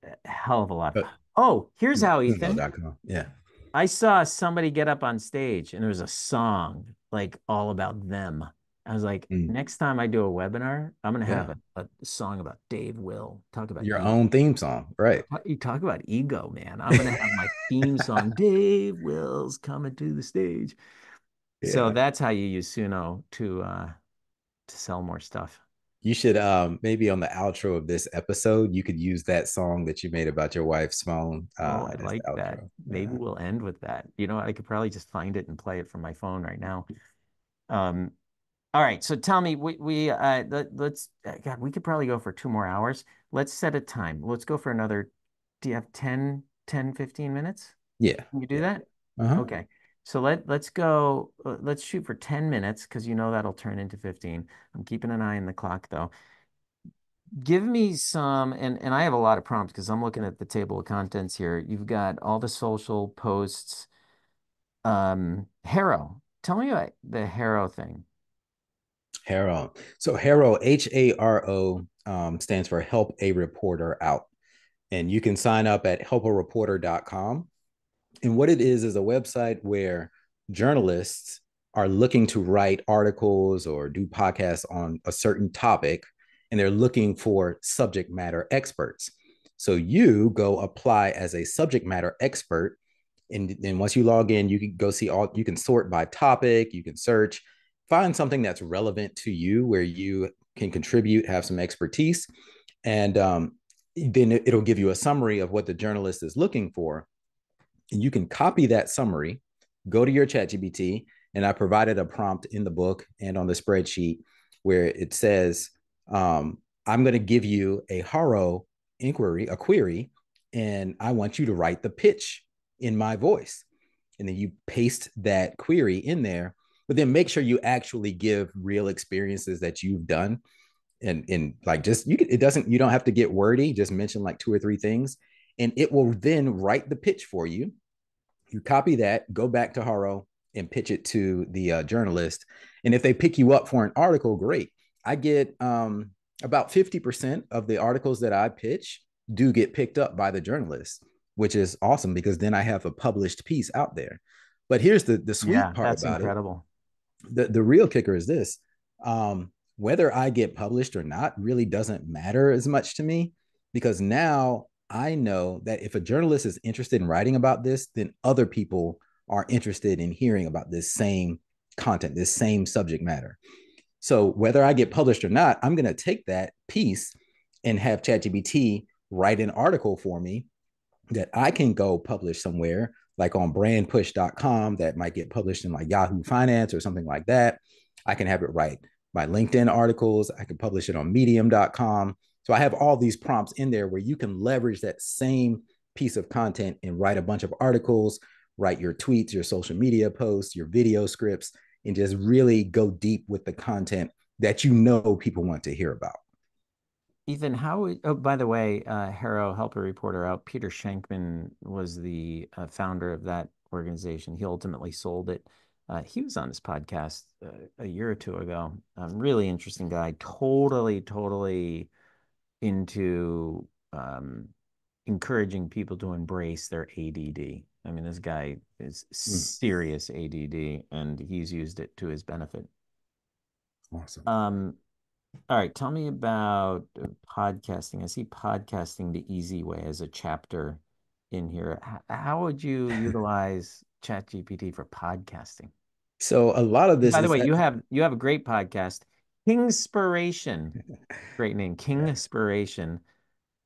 a hell of a lot. But Oh, here's how, Ethan. Suno.com. Yeah. I saw somebody get up on stage and there was a song like all about them. I was like, Mm. next time I do a webinar, I'm gonna have Yeah. a song about Dave Will. Talk about Your ego. own theme song. Right. You talk about ego, man. I'm gonna have my theme song, Dave Will's coming to the stage. So Yeah. that's how you use Suno to sell more stuff. You should maybe on the outro of this episode, you could use that song that you made about your wife's phone Oh, I as the like that. outro. Maybe Yeah. we'll end with that. You know, I could probably just find it and play it from my phone right now. Um, All right, so tell me, let's God, we could probably go for 2 more hours. Let's set a time. Let's go for another. Do you have 10, 15 minutes? Yeah. Can you do Yeah. that? Uh-huh. Okay. So let's go. Let's shoot for 10 minutes because you know that'll turn into 15. I'm keeping an eye on the clock though. Give me some, and I have a lot of prompts because I'm looking at the table of contents here. You've got all the social posts. Haro. Tell me about the Haro thing. Haro. So Haro, Haro, stands for Help a Reporter Out. And you can sign up at helpareporter.com. And what it is a website where journalists are looking to write articles or do podcasts on a certain topic, and they're looking for subject matter experts. So you go apply as a subject matter expert. And then once you log in, you can go see all, you can sort by topic, you can search, find something that's relevant to you where you can contribute, have some expertise. And then it'll give you a summary of what the journalist is looking for, and you can copy that summary, go to your ChatGPT, and I provided a prompt in the book and on the spreadsheet where it says, I'm going to give you a Haro inquiry, a query, and I want you to write the pitch in my voice. And then you paste that query in there, but then make sure you actually give real experiences that you've done. And like, just you can, it doesn't, you don't have to get wordy, just mention like two or three things, and it will then write the pitch for you. You copy that, go back to Haro and pitch it to the journalist. And if they pick you up for an article, great. I get about 50% of the articles that I pitch do get picked up by the journalist, which is awesome because then I have a published piece out there. But here's the sweet Yeah, part that's about it. incredible. The real kicker is this. Whether I get published or not really doesn't matter as much to me, because now I know that if a journalist is interested in writing about this, then other people are interested in hearing about this same content, this same subject matter. So whether I get published or not, I'm going to take that piece and have ChatGPT write an article for me that I can go publish somewhere, like on brandpush.com, that might get published in like Yahoo Finance or something like that. I can have it write my LinkedIn articles. I can publish it on medium.com. So I have all these prompts in there where you can leverage that same piece of content and write a bunch of articles, write your tweets, your social media posts, your video scripts, and just really go deep with the content that you know people want to hear about. Ethan, oh, by the way, Harrow Help a Reporter Out, Peter Shankman was the founder of that organization. He ultimately sold it. He was on this podcast a year or two ago. Really interesting guy. Totally into encouraging people to embrace their ADD. I mean, this guy is Mm, serious ADD, and he's used it to his benefit. awesome. Um, all right, tell me about podcasting. I see podcasting the easy way as a chapter in here. How would you utilize ChatGPT for podcasting? So a lot of And this by the is way, you have a great podcast, Kingspiration. Great name, Kingspiration.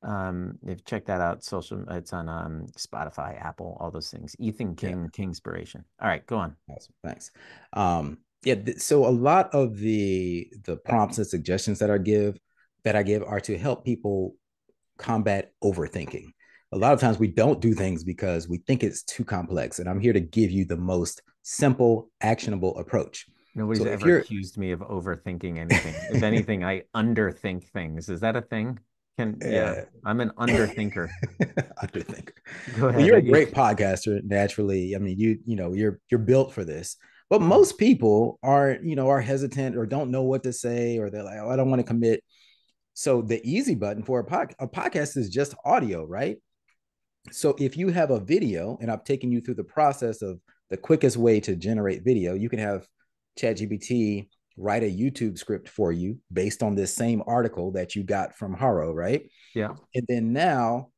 If check that out, social, it's on Spotify, Apple, all those things. Ethan yeah, King, Kingspiration. All right, go on. awesome. Thanks. Yeah, so a lot of the prompts and suggestions that I give are to help people combat overthinking. A lot of times we don't do things because we think it's too complex, and I'm here to give you the most simple, actionable approach. Nobody's So if ever you're accused me of overthinking anything. If anything, I underthink things. Is that a thing? Yeah, uh, I'm an underthinker. underthink. Go Well, ahead. you're a great podcaster naturally. I mean, you're built for this. But most people are hesitant or don't know what to say, or they're like, oh, I don't want to commit. So the easy button for a podcast is just audio, right? So if you have a video, and I've taken you through the process of the quickest way to generate video, you can have ChatGPT write a YouTube script for you based on this same article that you got from Haro, right? Yeah. And then now,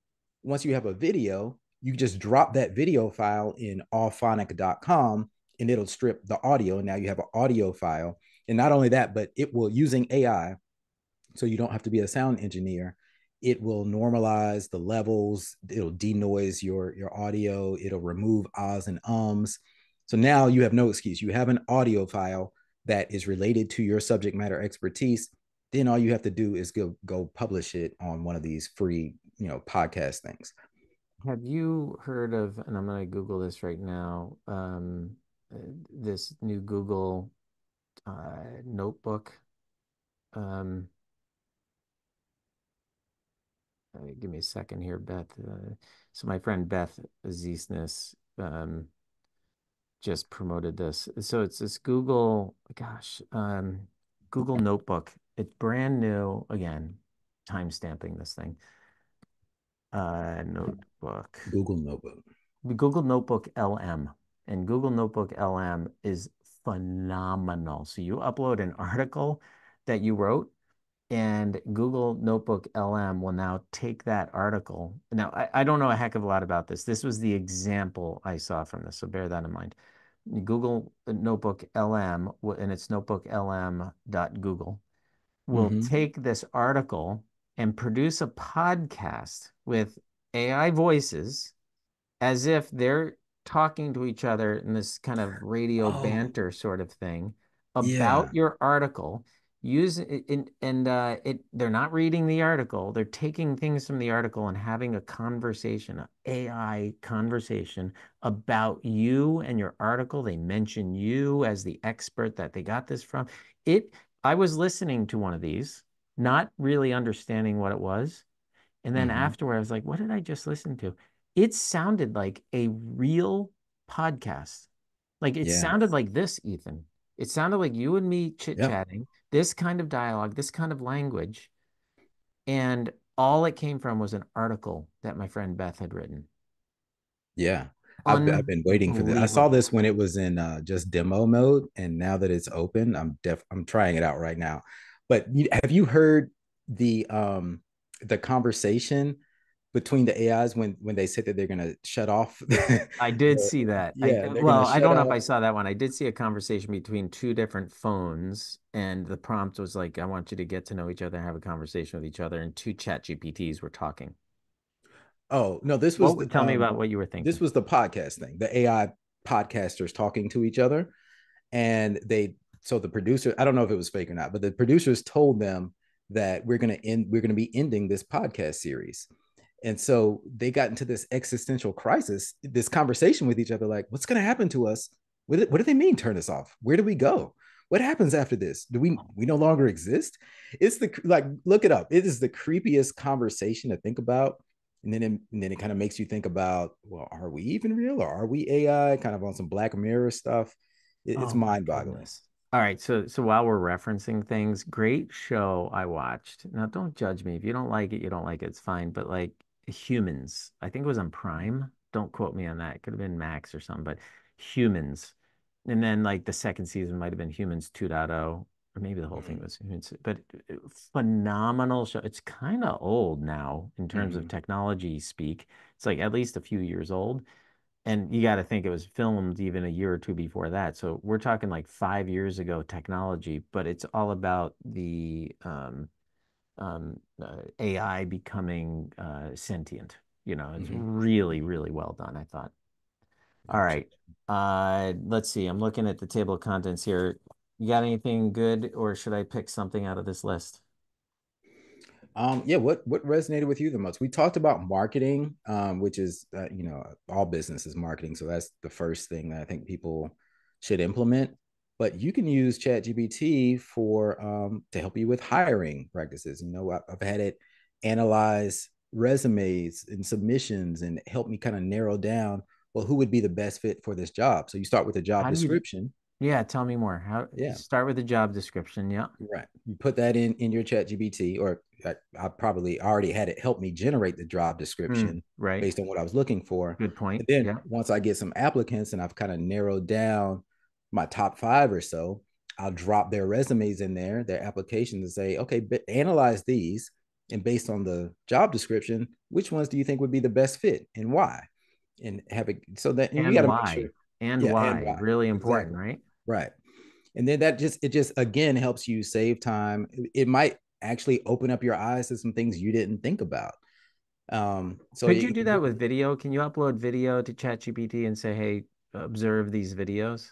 once you have a video, you just drop that video file in allphonic.com and it'll strip the audio. And now you have an audio file. And not only that, but it will, using AI, so you don't have to be a sound engineer, it will normalize the levels, it'll denoise your audio, it'll remove ahs and ums. So now you have no excuse. You have an audio file that is related to your subject matter expertise. Then all you have to do is go publish it on one of these free, podcast things. Have you heard of, and I'm going to Google this right now, uh, this new Google notebook? Um, Give me a second here, Beth. So my friend Beth Ziesness just promoted this. So it's this Google Notebook. It's brand new. Again, time stamping this thing. Notebook. Google Notebook. Google Notebook LM. And Google Notebook LM is phenomenal. So you upload an article that you wrote, and Google Notebook LM will now take that article. Now, I don't know a heck of a lot about this. This was the example I saw from this, so bear that in mind. Google Notebook LM, and it's notebooklm.google, will Mm-hmm. take this article and produce a podcast with AI voices as if they're talking to each other in this kind of radio Oh, banter sort of thing yeah. about your article. Use it and they're not reading the article. They're taking things from the article and having a conversation, an AI conversation about you and your article. They mention you as the expert that they got this from. It I was listening to one of these, not really understanding what it was. And then Mm-hmm. afterward, I was like, what did I just listen to? It sounded like a real podcast. Like it Yeah. sounded like this, Ethan. It sounded like you and me Yep. chit-chatting, this kind of dialogue, this kind of language. And all it came from was an article that my friend Beth had written. Yeah. I've been waiting for this. I saw Unbelievable. this when it was in just demo mode, and now that it's open, I'm trying it out right now. But have you heard the conversation between the AIs when they said that they're going to shut off I did see that. yeah, they're going to Well, I shut don't know if I off. saw that one. I did see a conversation between two different phones, and the prompt was like, I want you to get to know each other, have a conversation with each other, and two chat GPTs were talking. Oh, no, Tell me about what you were this thinking. was the podcast thing. The AI podcasters talking to each other, and they so the producer, I don't know if it was fake or not, but the producers told them that we're going to be ending this podcast series. And so they got into this existential crisis, this conversation with each other, like, what's going to happen to us? What do they mean turn us off? Where do we go? What happens after this? Do we no longer exist? It's the like look it up. It is the creepiest conversation to think about. And then it kind of makes you think about, well, are we even real or are we AI? Kind of on some Black Mirror stuff. It's Oh my mind boggling. goodness. All right, so while we're referencing things, great show I watched. Now don't judge me. If you don't like it, you don't like it. It's fine. But like Humans, I think it was on Prime. Don't quote me on that. It could have been Max or something, but Humans. And then like the second season might have been Humans 2.0, or maybe the whole thing was Humans, but phenomenal show. It's kind of old now in terms of Mm-hmm. technology speak. It's like at least a few years old. And you got to think it was filmed even a year or two before that. So we're talking like 5 years ago technology, but it's all about the AI becoming sentient. It's Mm-hmm. really, really well done, I thought. All Gotcha. right. Let's see. I'm looking at the table of contents here. You got anything good, or should I pick something out of this list? Yeah, what resonated with you the most? We talked about marketing, which is all business is marketing, so that's the first thing that I think people should implement. But you can use ChatGPT for to help you with hiring practices. I've had it analyze resumes and submissions and help me kind of narrow down, well, who would be the best fit for this job. So you start with a job How do you, description. yeah, tell me more. Yeah, Start with the job description. Yeah. right. You put that in your chat GBT, or I probably already had it help me generate the job description Right. based on what I was looking for. Good point. And then Yeah. once I get some applicants and I've kind of narrowed down my top five or so, I'll drop their resumes in there, their applications, and say, okay, analyze these. And based on the job description, which ones do you think would be the best fit and why? And have it so that, and we And got to make sure, why? And yeah, and why? why. Really important, Exactly. right? Right. And then it just again helps you save time. It might actually open up your eyes to some things you didn't think about. So Could you do that with video? Can you upload video to ChatGPT and say, hey, observe these videos?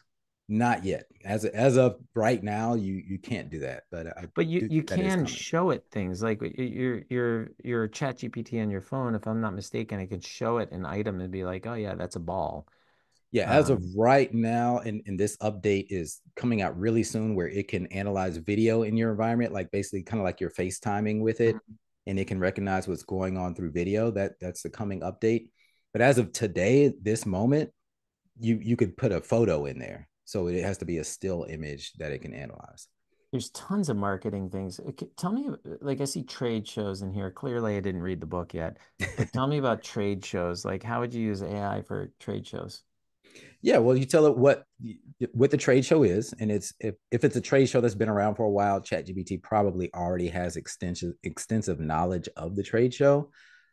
not yet. As of right now, you can't do that, but I But you do you think that is can coming. show it things like your ChatGPT on your phone, if I'm not mistaken, it can show it an item and be like, oh yeah, that's a ball. Yeah, as of Um, right now, and this update is coming out really soon, where it can analyze video in your environment, like basically kind of like you're FaceTiming with it, and it can recognize what's going on through video. That's the coming update. But as of today, this moment, you could put a photo in there, so it has to be a still image that it can analyze. there's tons of marketing things. Tell me, like I see trade shows in here. Clearly, I didn't read the book yet, but tell me about trade shows. Like, how would you use AI for trade shows? Yeah, well, you tell it what the trade show is, and it's if it's a trade show that's been around for a while, ChatGPT probably already has extensive knowledge of the trade show.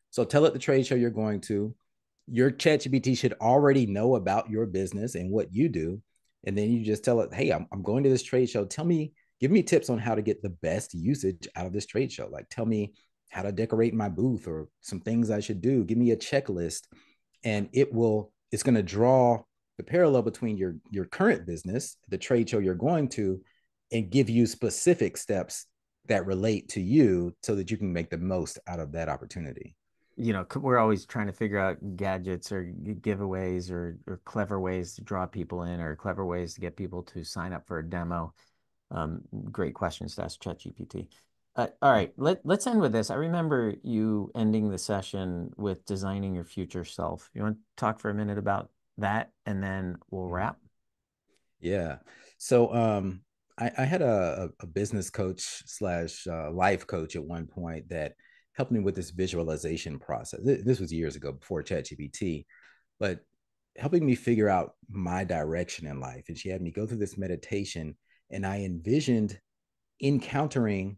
So tell it the trade show you're going to. Your ChatGPT should already know about your business and what you do, and then you just tell it, "Hey, I'm going to this trade show. Give me tips on how to get the best usage out of this trade show. Like, tell me how to decorate my booth or some things I should do. Give me a checklist." And it's going to draw the parallel between your current business, the trade show you're going to, and give you specific steps that relate to you so that you can make the most out of that opportunity. We're always trying to figure out gadgets or giveaways or clever ways to draw people in or clever ways to get people to sign up for a demo. Great questions to ask ChatGPT. All right, let's end with this. I remember you ending the session with designing your future self. You want to talk for a minute about that, and then we'll wrap? Yeah. So I had a business coach slash life coach at one point that helped me with this visualization process. This was years ago before ChatGPT, but helping me figure out my direction in life. And she had me go through this meditation, and I envisioned encountering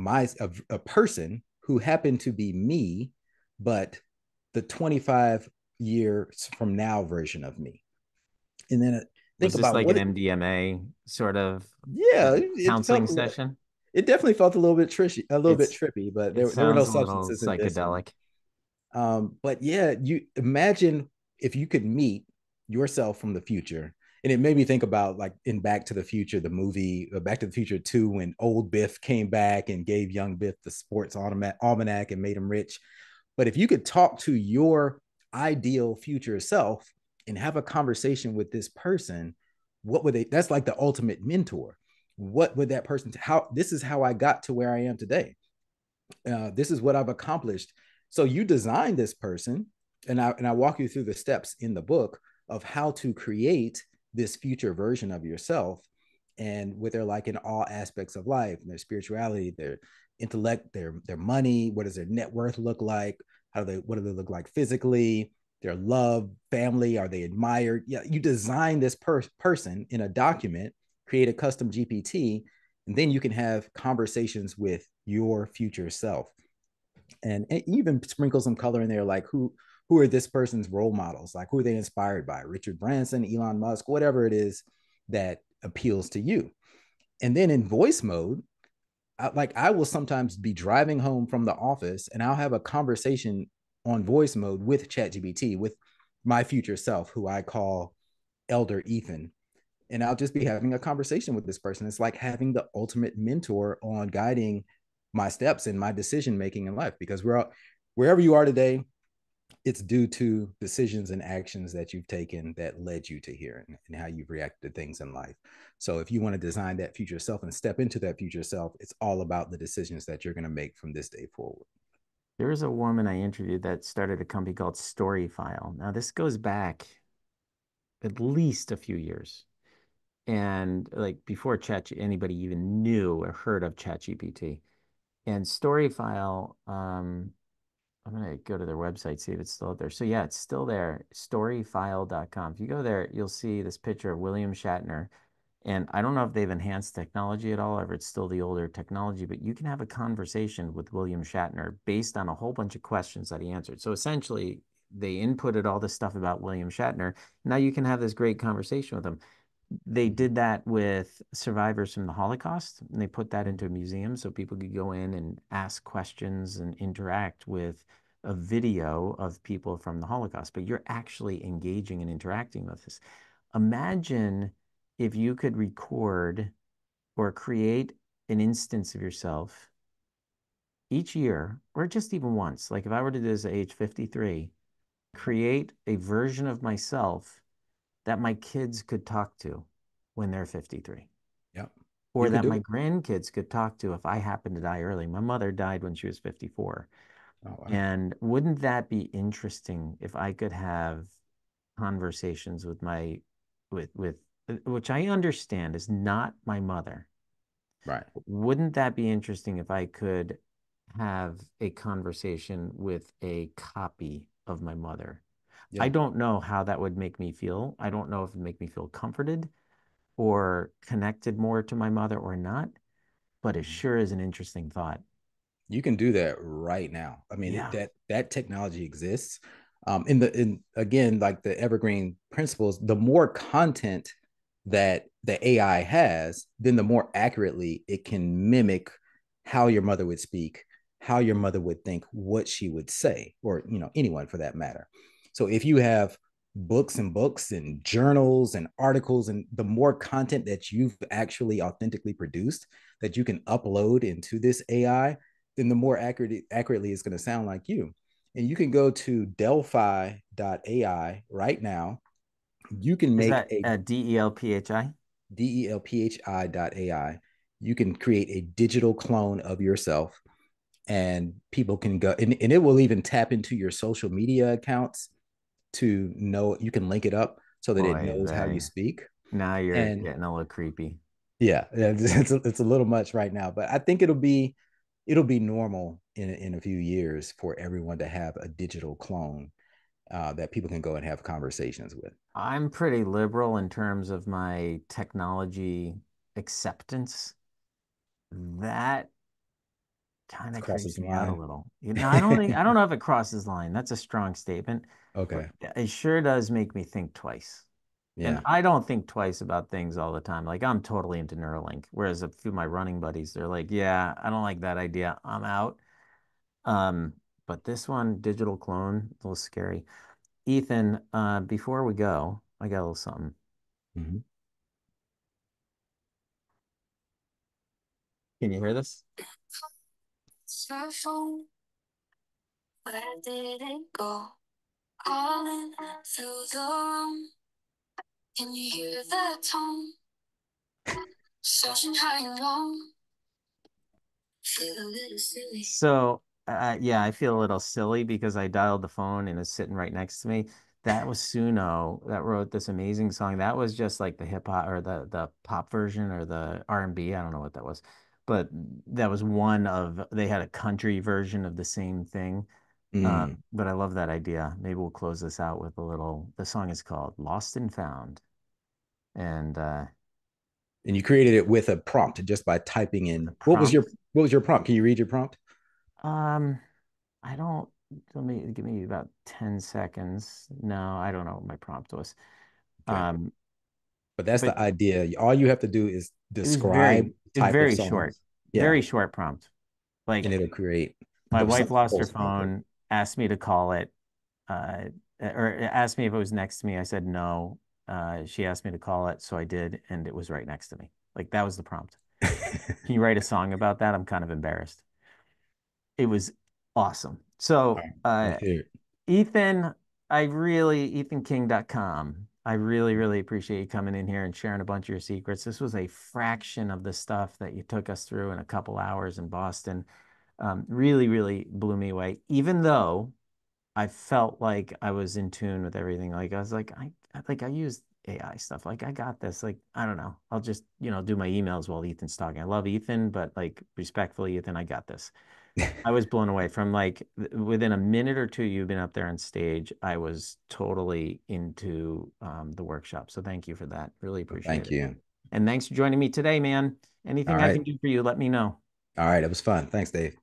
a person who happened to be me, but the 25 years from now version of me. And then think Was this about like what an it, MDMA sort of yeah, it counseling felt, session? it definitely felt a little bit tricky, a little bit It's trippy, but it there were no sounds a little substances in this one. psychedelic. But yeah, you imagine if you could meet yourself from the future. And it made me think about like in Back to the Future, the movie Back to the Future 2, when old Biff came back and gave young Biff the sports almanac and made him rich. But if you could talk to your ideal future self and have a conversation with this person, what would they? That's like the ultimate mentor. What would that person? How this is how I got to where I am today. This is what I've accomplished. So you designed this person, and I walk you through the steps in the book of how to create this future version of yourself, and what they're like in all aspects of life, their spirituality, their intellect, their money. What does their net worth look like? What do they look like physically? Their love, family, are they admired? Yeah, you design this person in a document, create a custom GPT, and then you can have conversations with your future self, and even sprinkle some color in there, like who are this person's role models, like who are they inspired by, Richard Branson, Elon Musk, whatever it is that appeals to you. And then in voice mode, I will sometimes be driving home from the office and I'll have a conversation on voice mode with ChatGPT, with my future self, who I call Elder Ethan, and I'll just be having a conversation with this person. It's like having the ultimate mentor on guiding my steps and my decision making in life, because wherever you are today, it's due to decisions and actions that you've taken that led you to here, and how you've reacted to things in life. So if you want to design that future self and step into that future self, it's all about the decisions that you're going to make from this day forward. There was a woman I interviewed that started a company called Storyfile. Now, this goes back at least a few years. And like before anybody even knew or heard of ChatGPT. And Storyfile, I'm gonna go to their website, see if it's still out there. So yeah, it's still there, storyfile.com. If you go there, you'll see this picture of William Shatner. And I don't know if they've enhanced technology at all, or if it's still the older technology, but you can have a conversation with William Shatner based on a whole bunch of questions that he answered. So essentially, they inputted all this stuff about William Shatner. Now you can have this great conversation with him. They Mhm. did that with survivors from the Holocaust, and they put that into a museum so people could go in and ask questions and interact with a video of people from the Holocaust. But you're actually engaging and interacting with this. Imagine if you could record or create an instance of yourself each year, or just even once. Like if I were to do this at age 53, create a version of myself that my kids could talk to when they're 53, Yep, you or can that do my it. grandkids could talk to if I happen to die early. My mother died when she was 54. Oh wow. And wouldn't that be interesting if I could have conversations with with which I understand is not my mother. Right. Wouldn't that be interesting if I could have a conversation with a copy of my mother? I Yeah. don't know how that would make me feel. I don't know if it would make me feel comforted or connected more to my mother or not, but it Mhm. sure is an interesting thought. You can do that right now. I mean, Yeah. that technology exists. In again, like the evergreen principles, the more content that the AI has, then the more accurately it can mimic how your mother would speak, how your mother would think, what she would say, or anyone for that matter. So if you have books and books and journals and articles, and the more content that you've actually authentically produced that you can upload into this AI, then the more accurately it's going to sound like you. And you can go to Delphi.ai right now. You can Is make that a DELPHI? DELPHI.ai. You can create a digital clone of yourself, and people can go, and it will even tap into your social media accounts to know. You can link it up so that it Boy, knows how you they speak. now you're And getting a little creepy. yeah, it's a little much right now, but I think it'll be normal in a few years for everyone to have a digital clone that people can go and have conversations with. I'm pretty liberal in terms of my technology acceptance. That kind of Crosses creeps the me out a line. little. I don't know if it crosses the line. That's a strong statement, but Okay. it sure does make me think twice. And Yeah. I don't think twice about things all the time. Like I'm totally into Neuralink, whereas a few of my running buddies, they're like, "Yeah, I don't like that idea. I'm out." Um, but this one, digital clone, a little scary. Ethan, before we go, I got a little something. Mhm. Can you hear this? Your phone, where did it go? Calling through the room. Can you hear the tone? Searching high and low. Feel a little silly. So, yeah, I feel a little silly because I dialed the phone and it's sitting right next to me. That was Suno that wrote this amazing song. That was just like the hip hop or the pop version or the R&B. I don't know what that was, but that was one of they had a country version of the same thing. Mm. But I love that idea. Maybe we'll close this out with a little. The song is called "Lost and Found," and And you created it with a prompt just by typing the in prompt. what was your prompt? Can you read your prompt? Um, I don't, let me give me about 10 seconds. No, I don't know what my prompt was. Okay. Um, But that's but the idea. All you have to do is describe the it was type of very short, songs. Yeah. very short prompt. And Like it'll create my wife something lost her post-punk. phone, asked me to call it, uh, or asked me if it was next to me. I said no. She asked me to call it, so I did, and it was right next to me. Like that was the prompt. Can you write a song about that? I'm kind of embarrassed. It was awesome. All So, right. Let's hear it. Ethan, ethanking.com. I really, really appreciate you coming in here and sharing a bunch of your secrets. This was a fraction of the stuff that you took us through in a couple hours in Boston. Really, really blew me away, even though I felt like I was in tune with everything. Like I was like, I used AI stuff. Like I got this. Like, I don't know. I'll just, do my emails while Ethan's talking. I love Ethan, but like respectfully, Ethan, I got this. I was blown away from like within a minute or two you've been up there on stage. I was totally into the workshop. So thank you for that. Really appreciate Thank it. you. And thanks for joining me today, man. All Anything I right. can do for you, let me know. All right. It was fun. Thanks, Dave.